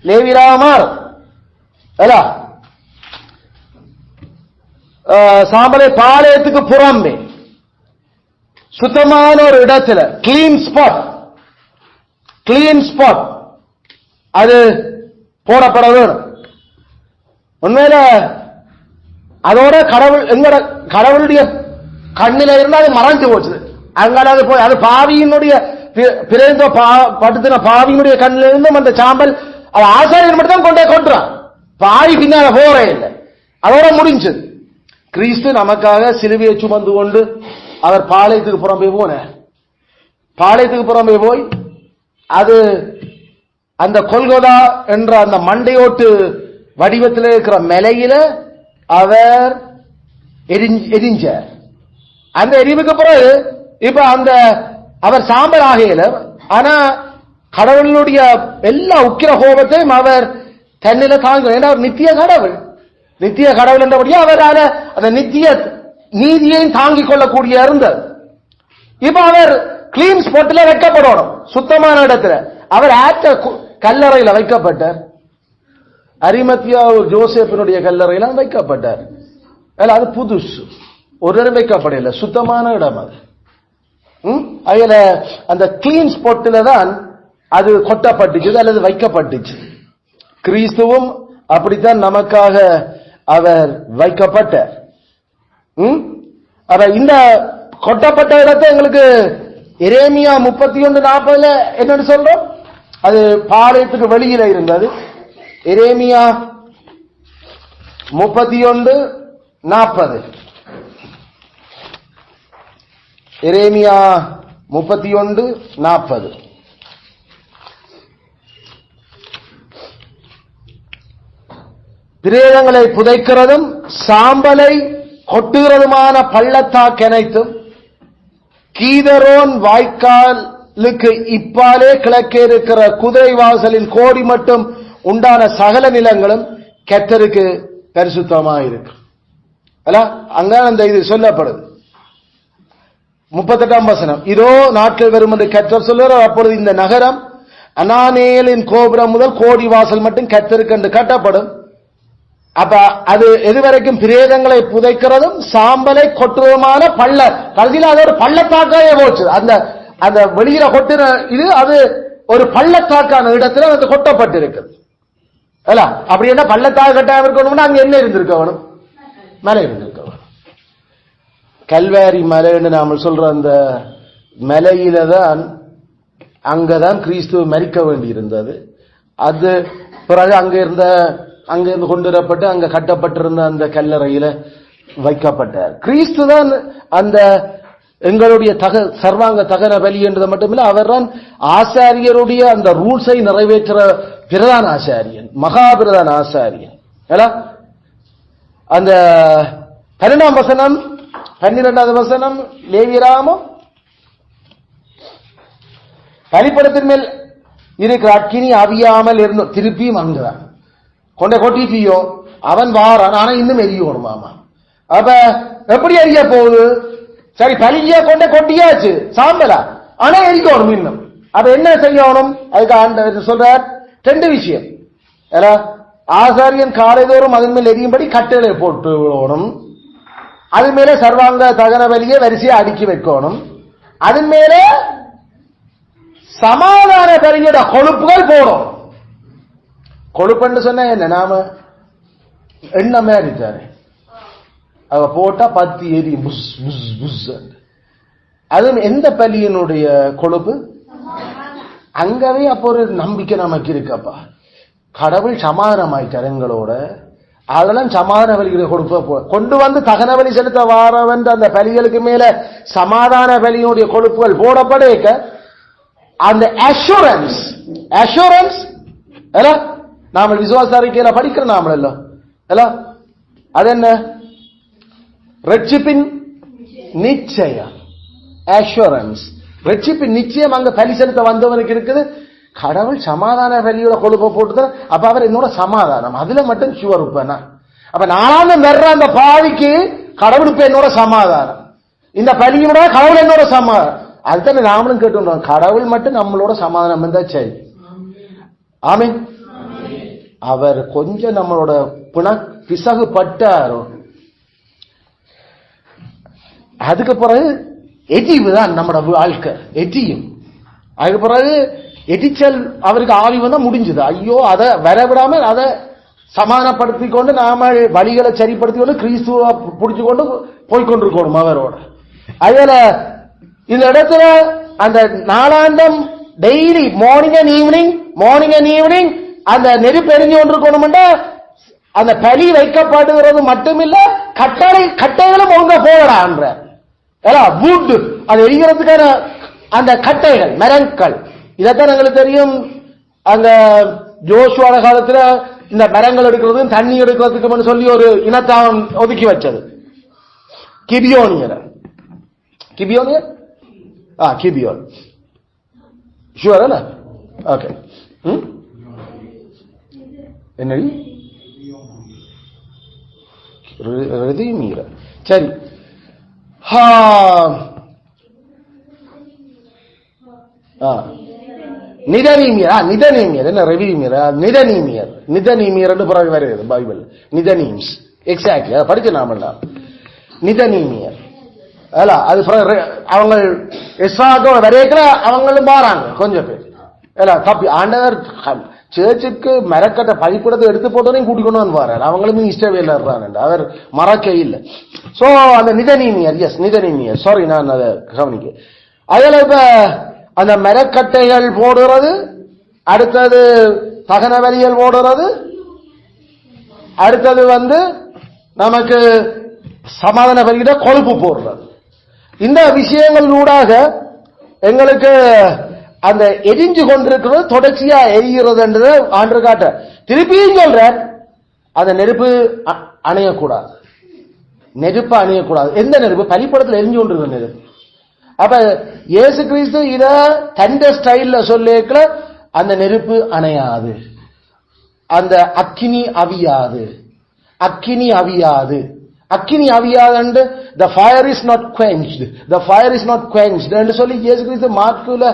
Speaker 1: லேவியராமார் சாம்பலை பாளையத்துக்கு புறம்பே சுத்தமான ஒரு இடத்துல கிளீன் ஸ்பாட் அது போடப்பட வேணும். உண்மையில அதோட எங்களோட கடவுளுடைய கண்ணில இருந்து அது மறைஞ்சு போச்சு. அங்கால போய் அது பாவியினுடைய பிறந்த படுத்தின பாவியினுடைய கண்ணில இருந்தும் அந்த சாம்பல் அது ஆசாரியர் மட்டும் தான் கொண்டான். பாவி பின்னால போறே இல்லை, அதோட முடிஞ்சது. கிறிஸ்து நமக்காக சிலுவையை சுமந்து கொண்டு அவர் பாளையத்துக்கு புறம்பே போனார். பாளையத்துக்கு புறம்பே போய் அது அந்த கொல்கொதா என்ற அந்த மண்டையோட்டு வடிவத்தில் இருக்கிற மலையில அவர் எரிஞ்சார். அந்த எரிவுக்கு பிறகு இப்ப அந்த அவர் சாம்பல் ஆகையில, ஆனா கடவுளுடைய எல்லா உக்கிர கோபத்தையும் அவர் தன்னில தாங்க. ஏன்னா அவர் நித்திய கடவுள் என்றபடியா அவரால் அந்த நித்திய நீதியையும் தாங்கிக் கொள்ளக்கூடிய இருந்தது. இப்ப அவர் கிளீன் ஸ்பாட்ல வைக்கப்படணும், சுத்தமான இடத்துல. அவர் ஆற்ற கல்லறையில வைக்கப்பட்டார். அரிமத்தியா ஜோசேப்பினுடைய கல்லறையில வைக்கப்பட்டார். அது புதுசு, ஒரு இடம் வைக்கப்படல, சுத்தமான இடம் அது. அதுல அந்த கிளீன் ஸ்பாட்ல தான் அது கொட்டப்பட்டுச்சு அல்லது வைக்கப்பட்டுச்சு. கிறிஸ்துவும் அப்படித்தான் நமக்காக அவர் வைக்கப்பட்டார். இந்த கொட்டப்பட்ட இடத்தை எங்களுக்கு எரேமியா 31:40 என்னன்னு சொல்றோம், அது பாளையத்துக்கு வெளியில இருந்தது. எரேமியா 31:40 எரேமியா 31:40 பிரேதங்களை புதைக்கிறதும் சாம்பலை கொட்டுகிறதுமான பள்ளத்தாக்கனைத்தும் கீதரோன் வாய்க்காலுக்கு இப்பாலே கிழக்கே இருக்கிற குதிரை வாசலின் கோடி மட்டும் உண்டான சகல நிலங்களும் கர்த்தருக்கு பரிசுத்தமாக இருக்கு. அங்க அந்த இது சொல்லப்படுது. 38ஆம் வசனம், இதோ நாட்கள் வரும் என்று கர்த்தர் சொல்லுகிறார், அப்பொழுது இந்த நகரம் அனானேலின் கோபுரம் முதல் கோடி வாசல் மட்டும் கர்த்தருக்கு என்று கட்டப்படும். அப்ப அது எதுவரைக்கும் பிரேதங்களை புதைக்கிறதும் சாம்பலை கொட்டுவதுமான பள்ள, கடைசியில் அது ஒரு பள்ளத்தாக்காயே போச்சு. அந்த அந்த வெளியில கொட்டின இது அது ஒரு பள்ளத்தாக்கான இடத்துல அது கொட்டப்பட்டிருக்குது. அப்படி என்ன பள்ளத்தாக்கு கட்டாம இருக்கணும்னா அங்க என்ன இருந்திருக்கணும்? மலை இருந்திருக்கணும். கல்வாரி மலைன்னு நாம சொல்ற அந்த மலையில தான் அங்கதான் கிறிஸ்துவ மரிக்க வேண்டி இருந்தது. அது பிறகு அங்கிருந்து கொண்டு வரப்பட்டு அங்க கட்டப்பட்டிருந்த அந்த கல்லறையில வைக்கப்பட்டார். கிறிஸ்து தான் அந்த எங்களுடைய சர்வாங்க தகன பலி என்றது மட்டுமில்ல, அவர் தான் ஆசாரியருடைய அந்த ரூல்ஸை நிறைவேற்ற பிரதான ஆசாரியன், மகா பிரதான ஆசாரியன். அந்த 12ஆம் வசனம் 12வது வசனம் லேவியராமம், பலிபடத்தின் மேல் இருக்கிற அக்கினி அவியாமல் இருந்தோம். திருப்பியும் அங்குதான் கொண்டை கொட்டிட்டியோ அவன் வாரான், ஆனா இன்னும் எரியணுமாமா. அப்ப எப்படி எரிய போகுது? சரி, பலிய கொண்டை கொட்டியாச்சு சாம்பலா, ஆனா எரிக்கணும் இன்னும். அப்ப என்ன செய்யணும்? அதுக்கு ஆண்டவர் சொல்றார் 2 விஷயம். ஆசாரியன் காலைதோறும் அதன் மேல் எரியும்படி கட்டளை போட்டு விடணும். அது மேல சர்வாங்க தகன பலியை வரிசையை அடுக்கி வைக்கணும். அதன் மேல சமாதான பலியோட கொழுப்புகள் போடும். கொழுப்புன்னு சொன்ன என்ன? நாம எண்ணமே அடித்தாரு அவ போட்டா 10 எரி புஸ் புஸ் புஸ். அது எந்த பலியினுடைய கொழுப்பு? அங்கவே அப்போ ஒரு நம்பிக்கை நமக்கு இருக்கப்பா, கடவுள் சமாதானமாயிட்டார் எங்களோட, அதெல்லாம் சமாதான பலிகளை கொடுப்ப கொண்டு வந்து தகன பலி செலுத்த வாரவன் அந்த பலிகளுக்கு மேல சமாதான பலியினுடைய கொழுப்புகள் போடப்பட அந்த அஷூரன்ஸ் நாம விசுவாச அறிக்கையில படிக்கிற நாம அது என்ன? ரட்சிப்பின் நிச்சயம், அஷூரன்ஸ், ரட்சிப்பின் நிச்சயம் அங்க பலி செலுத்த வந்தவனுக்கு இருக்குது. கடவுள் சமாதான பலியோட கொழுப்பை போட்டு, அப்ப அவர் என்னோட சமாதானம், அதுல மட்டும் ஷுவர் இருப்பேனா? அப்ப நானும் வர்ற அந்த பாவிக்கு கடவுளுக்கு என்னோட சமாதானம், இந்த பலியோட கடவுள் என்னோட சமாதானம். அதுதானே நாமளும் கேட்டு, கடவுள் மட்டும் நம்மளோட சமாதானம் இருந்தா சரி. ஆமீன். அவர் கொஞ்சம் நம்மளோட பிசகு பட்டாரோ, அதுக்கு பிறகு எரிவு தான் நம்மளோட வாழ்க்கை, எரியும். அதுக்கு பிறகு எரிச்சல் அவருக்கு ஆவி வந்தா முடிஞ்சது. ஐயோ, அதை வரவிடாம அதை சமாதானப்படுத்திக் கொண்டு நாம வழிகளை சரிப்படுத்திக் கொண்டு கிறிஸ்துவ பிடிச்சு கொண்டு போய்கொண்டிருக்கணும் அவரோட. அதுல இந்த இடத்துல அந்த நாளாந்தம் டெய்லி மார்னிங் அண்ட் ஈவினிங் அந்த நெருப்பு எரிஞ்சு கொண்டிருக்கணும்னா அந்த பலி வைக்கப்படுகிறது மட்டுமில்ல, கட்டைகளும் ஒழுங்கா போகலான்ற வுட், அது எரிகிறதுக்கான அந்த கட்டைகள், மரங்கள். இதைத்தான் எங்களுக்கு தெரியும். அந்த ஜோசுவான காலத்துல இந்த மரங்கள் எடுக்கிறது தண்ணி எடுக்கிறதுக்கு சொல்லி ஒரு இனத்தான் ஒதுக்கி வச்சது, கிபியோனியர். ஷுவர் அல்ல? ஓகே. என்னடி மீற? சரி. நிதனீமியர் என்ன ரெவிமியர்? நிதனீமியர் பிறகு வருகிறது பைபிள். நிதனீம்ஸ் எக்ஸாக்ட்லி அதை படிச்ச நாமெல்லாம். நிதனீமியர் அது அவங்க எஸ்ராக்கோட வரையத்துல அவங்களும் மாறாங்க கொஞ்சம் பேர். தப்பி ஆண்டவர் சேர்ச்சுக்கு மரக்கட்ட பழிக்கூடத்தை எடுத்து போட்டோனையும் கூட்டிக் கொண்டு வந்து வர்றாரு. அவங்களுமே இஷ்டவே இல்லைறாங்க, அவர் மறக்க இல்லை. சோ அந்த நிதனீமியர், எஸ் நிதனீமியர், சாரி நான் அதை கவனிக்க. அதில் இப்ப அந்த மரக்கட்டைகள் போடுறது, அடுத்தது தகன வரிகள் போடுறது, அடுத்தது நமக்கு சமாதான வரியிட கொழுப்பு போடுறது. இந்த விஷயங்களூடாக எங்களுக்கு அந்த எரிஞ்சு கொண்டிருக்கிறது தொடர்ச்சியா எரிகிறது என்றது ஆண்டு காட்ட. திருப்பியும் சொல்ற, அந்த நெருப்பு அணையக்கூடாது, நெருப்பு அணையக்கூடாது. எந்த நெருப்பு? பலிப்படத்தில் எரிஞ்சு கொண்டிருக்கிற நெருப்பு. அப்ப இயேசு கிறிஸ்து இத தண்ட ஸ்டைல்ல சொல்லிக்கல, அந்த நெருப்பு அணையாது, அந்த அக்கினி அவியாது. அக்கினி அவியாதண்டு the fire is not quenched, the fire is not quenched என்று சொல்லி இயேசு கிறிஸ்து மார்க்குல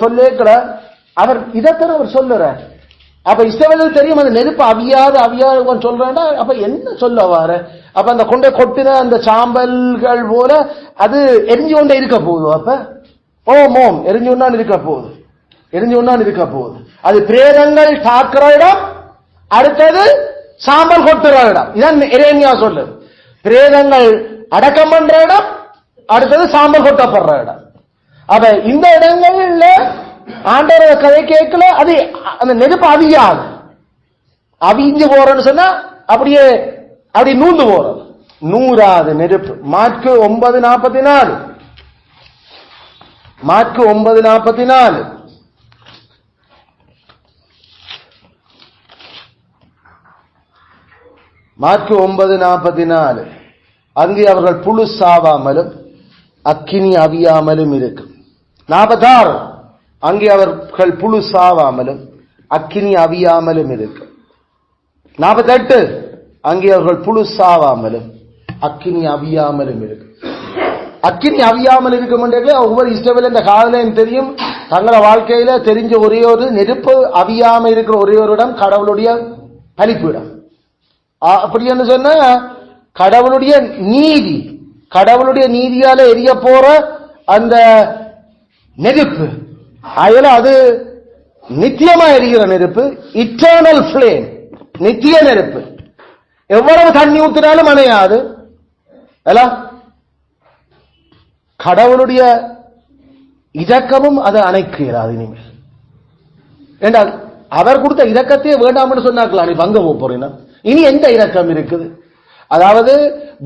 Speaker 1: சொல்லிருக்கிற அவர் இதத்தர அவர் சொல்லுறார். அப்ப இஸ்ரவேலுக்கு தெரியும் அந்த நெருப்பு அவியாது சொல்றாண்டா, அப்ப என்ன சொல்ல வார? அப்ப அந்த கொண்டை கொட்டின அந்த சாம்பல்கள் போல அது எரிஞ்சு கொண்டே இருக்க போகுது. அப்ப ஓம் எரிஞ்சு கொண்டான் இருக்க போகுது. அது பிரேதங்கள் தாக்குற இடம், அடுத்தது சாம்பல் கொட்டுற இடம். இதான் எரேமியா சொல்லுது. பிரேதங்கள் அடக்கம் பண்ற இடம், அடுத்தது சாம்பல் கொட்டப்படுற இடம். அப்ப இந்த இடங்கள்ல ஆண்டவர் கதை கேட்கல. அது அந்த நெருப்பு அவிஞ்சு போறன்னு சொன்னா அப்படியே அப்படி நூந்து போறது. நூறாது நெருப்பு. மாற்கு 9:44 மாற்கு 9:44 மாற்கு 9:44 அங்கே அவர்கள் புழு சாவாமலும் அக்கினி அவியாமலும் இருக்கும். 46 அங்கே அவர்கள் புழு சாவாமலும் அக்கினி அவியாமலும் இருக்கும். 48 அங்கே அவர்கள் புழு சாவாமலும் அக்கினி அவியாமலும் இருக்கும். அக்கினி அவியாமல் இருக்கும் என்றே ஒவ்வொரு இஸ்ரவேல் இந்த காதலையும் தெரியும். தங்கள வாழ்க்கையில தெரிஞ்ச ஒரே ஒரு நெருப்பு அவியாம இருக்கிற ஒரே ஒரு இடம் கடவுளுடைய பலிப்பீடம். அப்படி என்று சொன்ன கடவுளுடைய நீதியால எரிய போற அந்த நெருப்பு, அதுல அது நித்தியமா எரிகிற நெருப்பு, இட்டர்னல் ஃபிளேம், நித்திய நெருப்பு. எவ்வளவு தண்ணி ஊத்தினாலும் அணையாது. கடவுளுடைய இரக்கமும் அதை அணைக்கிறார். இனிமேல் என்றால் அவர் கொடுத்த இரக்கத்தையே வேண்டாம்னு சொன்னாக்கலாம். நீ பங்க போறீங்கன்னா இனி எந்த இரக்கம் இருக்குது? அதாவது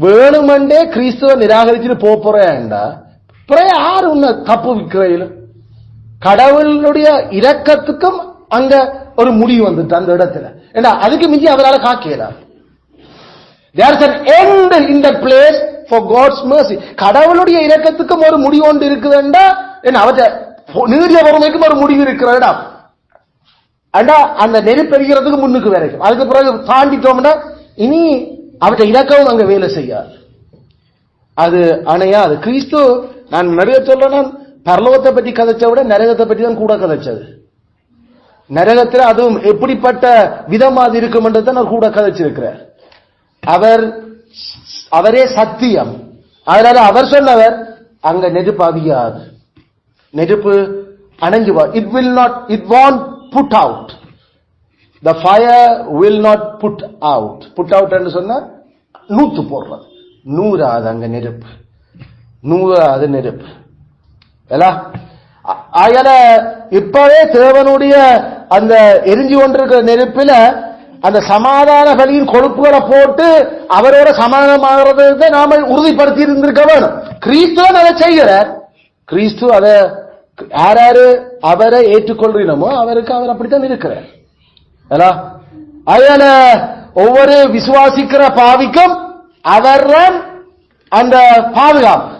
Speaker 1: வேணுமெண்டே கிறிஸ்துவ நிராகரிச்சுட்டு போறேன்டா யாரு உன்னை தப்பு விற்கிறையில? கடவுளுடைய இரக்கத்துக்கும் அங்க ஒரு முடிவு வந்துட்டு அந்த இடத்துல. ஏன்னா அதுக்கு மிஞ்சி அவரால் காக்கிறார். There's an end in that place for God's mercy. கடவுளுடைய இரக்கத்துக்கும் ஒரு முடிவு ஒன்று இருக்குதுண்டா, அவற்றை நீடிய பொறுமைக்கும் ஒரு முடிவு இருக்கிறடா. அந்த நெருப்பெறுகிறதுக்கு முன்னுக்கு வரைக்கும். அதுக்கு பிறகு தாண்டிட்டோம்னா இனி அவற்றை இரக்கவும் அங்க வேலை செய்யாது, அது அணையாது. கிறிஸ்து நான் நிறைய சொல்றேன், பரலோகத்தை பற்றி கதைச்ச விட நரகத்தை பற்றி தான் கூட கதைச்சது. நரகத்தில் அதுவும் எப்படிப்பட்ட விதமாக இருக்கும் என்றதை நான் கூட கதைச்சிருக்கிறார். அவரே சத்தியம். அதனால அவர் சொன்னவர் அங்க நெருப்பு அவியாது, நெருப்பு அணைஞ்சு it won't put out, the fire will not put out என்று சொன்னா நூத்து போடுறது, நூறாது அங்க நெருப்பு, நூறாது நெருப்பு. இப்பவே தேவனுடைய அந்த எரிஞ்சு கொண்டிருக்கிற நெருப்பில அந்த சமாதான பலியின் கொழுப்புகளை போட்டு அவரோட சமாதானமாகிறத நாம உறுதிப்படுத்தி இருந்திருக்க வேணும். கிறிஸ்துவ அதை செய்கிறார். கிறிஸ்து அதை யாரு அவரை ஏற்றுக்கொள்றீனமோ அவருக்கு அவர் அப்படித்தான் இருக்கிறார். அதனால ஒவ்வொரு விசுவாசிக்கிற பாவிக்கும் அவர் அந்த பாதுகாப்பு.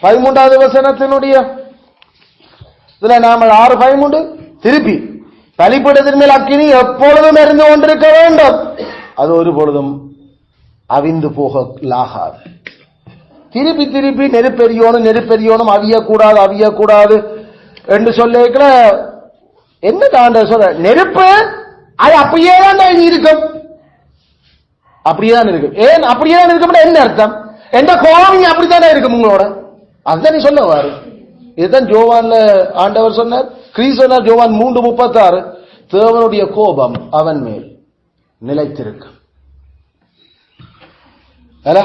Speaker 1: 13வது வசனத்தினுடைய இதுல நாம 6:13 திருப்பி பலிபீடத்தின் மேல் அக்கினி எப்பொழுதும் எரிந்து கொண்டிருக்க வேண்டும், அது ஒரு பொழுதும் அவிந்து போகலாகாது. திருப்பி திருப்பி நெருப்பெரியோனும் அவியக்கூடாது என்று சொல்லிக்கல. என்ன தாண்ட சொல்ற நெருப்பு அது அப்படியே தான் இருக்கும், அப்படியேதான் இருக்கும். ஏன் அப்படியேதான் இருக்கும்? என்ன அர்த்தம்? எந்த கோபம் அப்படித்தானே இருக்கும் உங்களோட, அதுதான் நீ சொல்லவாரு. இதுதான் ஜோவான்ல ஆண்டவர் சொன்னார். கிறிஸ்து சொன்னார் ஜோவான் 3:36, தேவனுடைய கோபம் அவன் மேல் நிலைத்திருக்கும். அது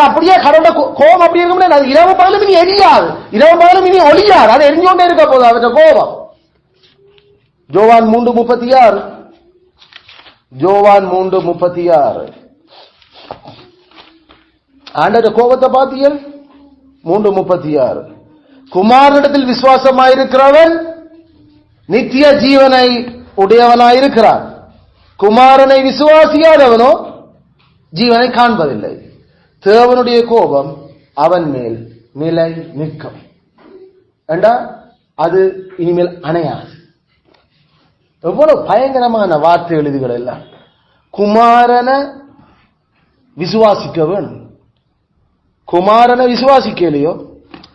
Speaker 1: அப்படியே கடவுள கோபம் அப்படி இருக்கும். அது இரவு பகலும் இனி எரியாது, இரவு பகலும் இனி ஒளியாது, அது எரிஞ்சோண்டே இருக்க போது அவற்ற கோபம். ஜோவான் 3:36, ஜோவான் 3:36 ஆண்டவர் கோபத்தை பார்த்தீர்கள். 3:36 குமாரனிடத்தில் விசுவாசமாயிருக்கிறவன் நித்திய ஜீவனை உடையவனாயிருக்கிறான், குமாரனை விசுவாசியாதவனோ ஜீவனை காண்பதில்லை. தேவனுடைய கோபம் அவன் மேல் நிலை நிற்கும். அது இனிமேல் அணையாது. எவ்வளவு பயங்கரமான வார்த்தை எழுதுகள் எல்லாம். குமாரனை விசுவாசிக்க வேணும். குமாரனை விசுவாசிக்கலையோ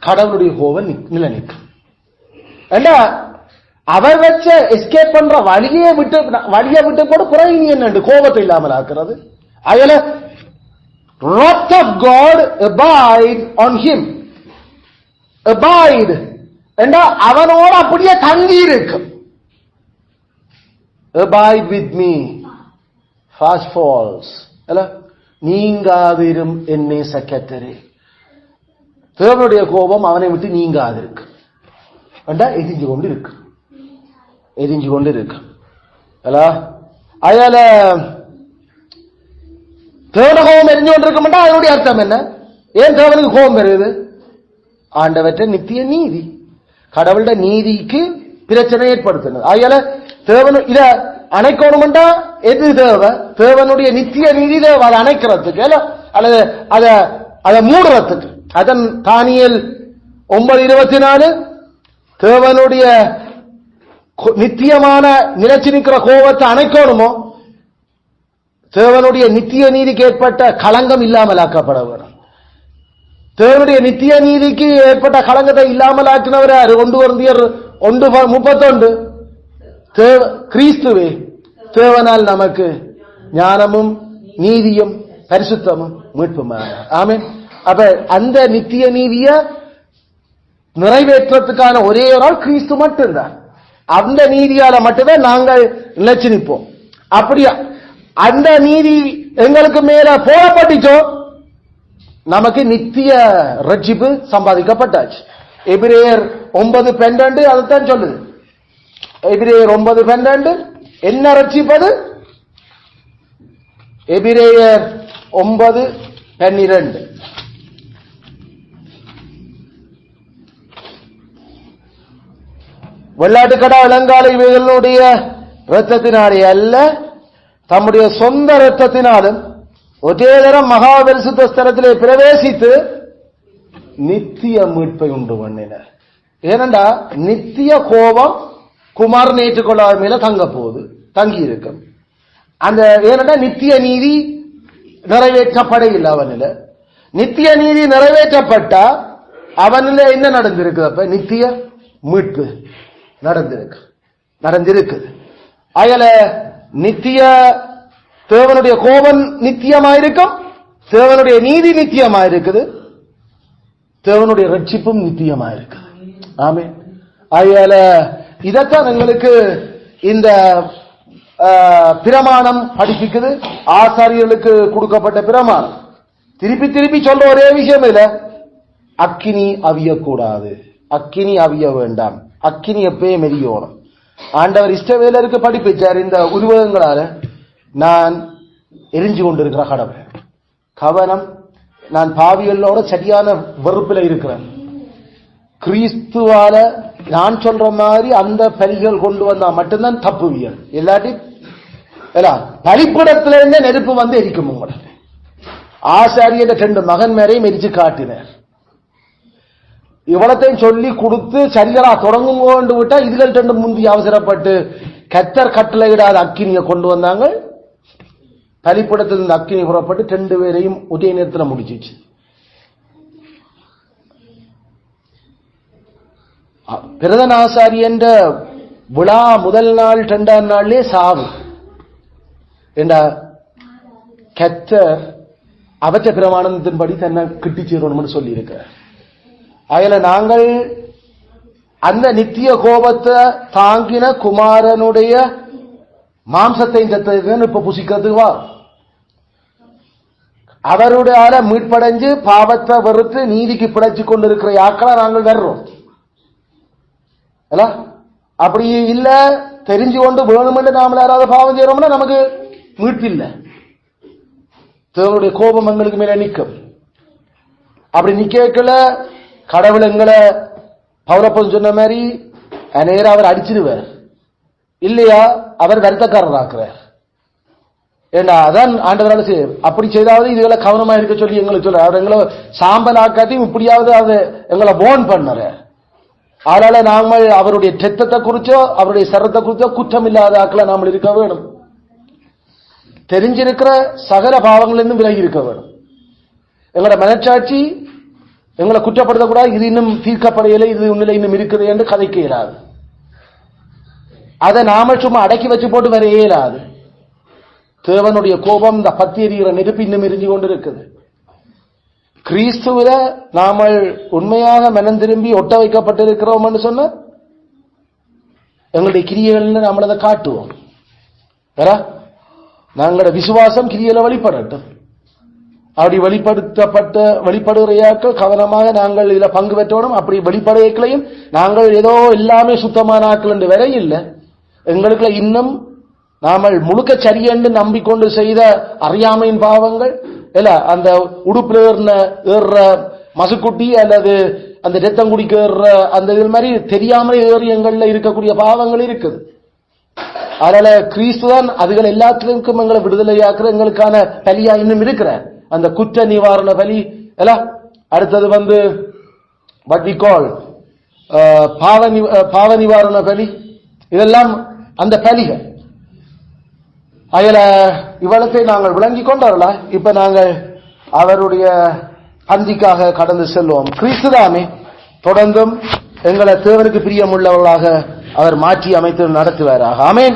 Speaker 1: கடவுளுடைய கோபம் நிலைநிற்கும். ஏண்டா அவர் வச்ச எஸ்கேப் பண்ற வழியை விட்டு கூட புறவி என்ன கோபத்தை இல்லாமல் ஆக்குறது. அதுல wrath of God abide on him. abide என்றா அவனோட அப்படியே தங்கி இருக்கும். abide with me fast falls அல்ல நீங்காதிரும் என்னே சக்கத்தரே. தேவனுடைய கோபம் அவனை விட்டு நீங்காதிருக்கு. என்றா எரிஞ்சு கொண்டு இருக்கு. அல்ல அயால தேவன கோபம் எரிஞ்சு கொண்டிருக்க அதனுடைய அர்த்தம் என்ன? ஏன் தேவனுக்கு கோபம் வருது? ஆண்டவற்ற நித்திய நீதி, கடவுளுடைய நீதிக்கு பிரச்சனை ஏற்படுத்தினது. அயால தேவன் இத அணைக்கணும்டா எது தேவை? தேவனுடைய நித்திய நீதி தேவை. அதை அணைக்கிறதுக்கு அல்லது அதை மூடுறதுக்கு. அதன் தானியேல் 9:24 தேவனுடைய நித்தியமான நிலைச்சு நிற்கிற கோபத்தை அணைக்கணுமோ தேவனுடைய நித்திய நீதிக்கு ஏற்பட்ட களங்கம் இல்லாமல் ஆக்கப்பட வேணும். தேவனுடைய நித்திய நீதிக்கு ஏற்பட்ட களங்கத்தை இல்லாமல் ஆக்கினவர் 1 கொரிந்தியர் 1:31 கிறிஸ்துவே தேவனால் நமக்கு ஞானமும் நீதியும் பரிசுத்தமும் மீட்புமாக. ஆமென். அப்ப அந்த நித்திய நீதிய நிறைவேற்றத்துக்கான ஒரே ஒரு ஆள் கிறிஸ்து மட்டும்தான். அந்த நீதியால மட்டுமே நாங்கள் நிலைச்சு நிற்போம். அப்படியா அந்த நீதி எங்களுக்கு மேல போடப்பட்டுச்சோ நமக்கு நித்திய ரட்சிப்பு சம்பாதிக்கப்பட்டாச்சு. எபிரேயர் 9:12 அதைத்தான் சொல்லுது. எபிரேயர் 9:12 என்ன ரட்சிப்பது? எபிரேயர் 9:12 வெள்ளாட்டுக்கடா இளங்காலை இவைகளுடைய இரத்தத்தினாலே அல்ல தம்முடைய சொந்த இரத்தத்தினாலும் ஒரே தரம் மகாபரிசுத்த ஸ்தலத்திலே பிரவேசித்து நித்திய மீட்பை உண்டு பண்ணினார். ஏனென்றா நித்திய கோபம் குமாரன் ஏற்றுக்கொள்ளாத மேல தங்க போகுது, தங்கி இருக்கும். அந்த ஏனென்றா நித்திய நீதி நிறைவேற்றப்பட இல்லை அவனில. நித்திய நீதி நிறைவேற்றப்பட்டா அவனில என்ன நடந்திருக்கு? அப்ப நித்திய மீட்பு நடந்திருக்கு. அயல நித்திய தேவனுடைய கோபம் நித்தியமாயிருக்கும், தேவனுடைய நீதி நித்தியமாயிருக்குது, தேவனுடைய ரட்சிப்பும் நித்தியமாயிருக்குது. ஆமென். அயல இதத்தான் எங்களுக்கு இந்த பிரமாணம் படிப்பிக்குது. ஆசாரியர்களுக்கு கொடுக்கப்பட்ட பிரமாணம். திருப்பி சொல்ற ஒரே விஷயம் இல்ல, அக்கினி அவியக்கூடாது, அக்கினி அவிய வேண்டாம், அக்கினி எப்பயே மெரியோணும். ஆண்டவர் இஸ்ரவேலருக்கு படிப்பிச்சார். இந்த உருவகங்களால நான் எரிஞ்சு கொண்டிருக்கிற கடவுள் கவனம், நான் பாவிகளோட சரியான வெறுப்பில் இருக்கிறேன். கிறிஸ்துவால நான் சொல்ற மாதிரி அந்த பலிகள் கொண்டு வந்தா மட்டும்தான் தப்புவியல். இல்லாட்டி பலிப்பிடத்திலிருந்தே நெருப்பு வந்து எரிக்கும். உங்களை ஆசாரியர் 2 மகன் மேரையும் எரிச்சு காட்டினார். இவ்வளத்தையும் சொல்லி கொடுத்து சரிகளா தொடங்கும் கொண்டு விட்டா இதுகள் 2 முந்தி அவசரப்பட்டு கத்தர் கட்டளையிடாத அக்கினியை கொண்டு வந்தாங்க. பலிப்பிடத்திலிருந்து அக்கினி புறப்பட்டு 2 பேரையும் ஒரே நேரத்தில் முடிச்சிச்சு. பிரதன ஆசாரியன் விழா முதல் நாள் 2ஆம் நாள்லே சாவு என்ற கத்தர் அவற்ற பிரமாணத்தின்படி தன்னை கிட்டி சேரணும்னு சொல்லி இருக்கிறார். அதுல நாங்கள் அந்த நித்திய கோபத்தை தாங்கின குமாரனுடைய மாம்சத்தை இப்ப புசிக்கிறதுக்கு வா. அவருடைய மீட்படைஞ்சு பாவத்தை வெறுத்து நீதிக்கு பிழைச்சு கொண்டிருக்கிற யாக்களா நாங்கள் வர்றோம். அப்படி இல்ல தெரிஞ்சு கொண்டு வேணுமென்று நாம யாராவது பாவம் செய்யறோம்னா நமக்கு மீட்பு இல்லை. தேவனுடைய கோபம் எங்களுக்கு மேல நிற்கும். அப்படி நிக்கல கடவுள் எங்களை பௌரப்பன் சொன்ன மாதிரி நேரம் அவர் அடிச்சிருவார் இல்லையா, அவர் வருத்தக்காரராக்குறார். ஏண்டா அதான் ஆண்டவரால செய்ய. அப்படி செய்தாவது இதுகளை கவனமா இருக்க சொல்லி எங்களுக்கு சொல்ற. அவர் எங்களை சாம்பல் ஆக்காத்தையும் இப்படியாவது அதை எங்களை போன் பண்ணற. அதனால நாங்கள் அவருடைய ரத்தத்தை குறிச்சோ அவருடைய சரத்தை குறிச்சோ குற்றம் இல்லாத ஆக்களை நாம் இருக்க வேணும். தெரிஞ்சிருக்கிற சகல பாவங்களிலிருந்து விலகி இருக்க வேணும். எங்களோட மனச்சாட்சி எங்களை குற்றப்படுத்தக்கூடாது. இது இன்னும் தீர்க்கப்படையில, இது உன்னில இன்னும் இருக்குது என்று கதைக்க இயலாது. அதை நாம சும்மா அடக்கி வச்சு போட்டு வர இயலாது. தேவனுடைய கோபம் இந்த பத்தி எரிகிற நெருப்பு இன்னும் எரிஞ்சு கொண்டு இருக்குது. கிறிஸ்துவில நாமல் உண்மையாக மனம் திரும்பி ஒட்ட வைக்கப்பட்டிருக்கிறோம் என்று சொன்ன எங்களுடைய கிரியைகள் நாம அதை காட்டுவோம். நாங்களோட விசுவாசம் கிரியையில வெளிப்படட்டும். அப்படி வெளிப்படுகிறையாக்கள் கவனமாக நாங்கள் இதுல பங்கு பெற்றோம். அப்படி வெளிப்படையக்களையும் நாங்கள் ஏதோ எல்லாமே சுத்தமான ஆக்கள் என்று வரை இல்லை. எங்களுக்குள்ள இன்னும் நாமல் முழுக்க சரியென்று நம்பிக்கொண்டு செய்த அறியாமையின் பாவங்கள் இல்ல, அந்த உடுப்புல ஏறுற மசுக்குட்டி அல்லது அந்த ரத்தம் குடிக்க அந்த இது மாதிரி தெரியாமலே ஏறி எங்கள்ல இருக்கக்கூடிய பாவங்கள் இருக்குது. அதனால கிறிஸ்துதான் அதுகள் எல்லாத்திற்கும் எங்களை விடுதலையாக்குற எங்களுக்கான பலியா இன்னும் இருக்கிற அந்த குற்ற நிவாரண பலி. அடுத்தது what we call பாவ நிவாரண பலி. இதெல்லாம் அந்த பலிகள். அதில் இவ்வளத்தை நாங்கள் விளங்கி கொண்டார்களா? இப்ப நாங்கள் அவருடைய பந்திக்காக கடந்து செல்வோம். கிறிஸ்துதாமே தொடர்ந்தும் எங்களை தேவனுக்கு பிரியமுள்ளவர்களாக அவர் மாற்றி அமைத்து நடத்துவாராக. ஆமென்.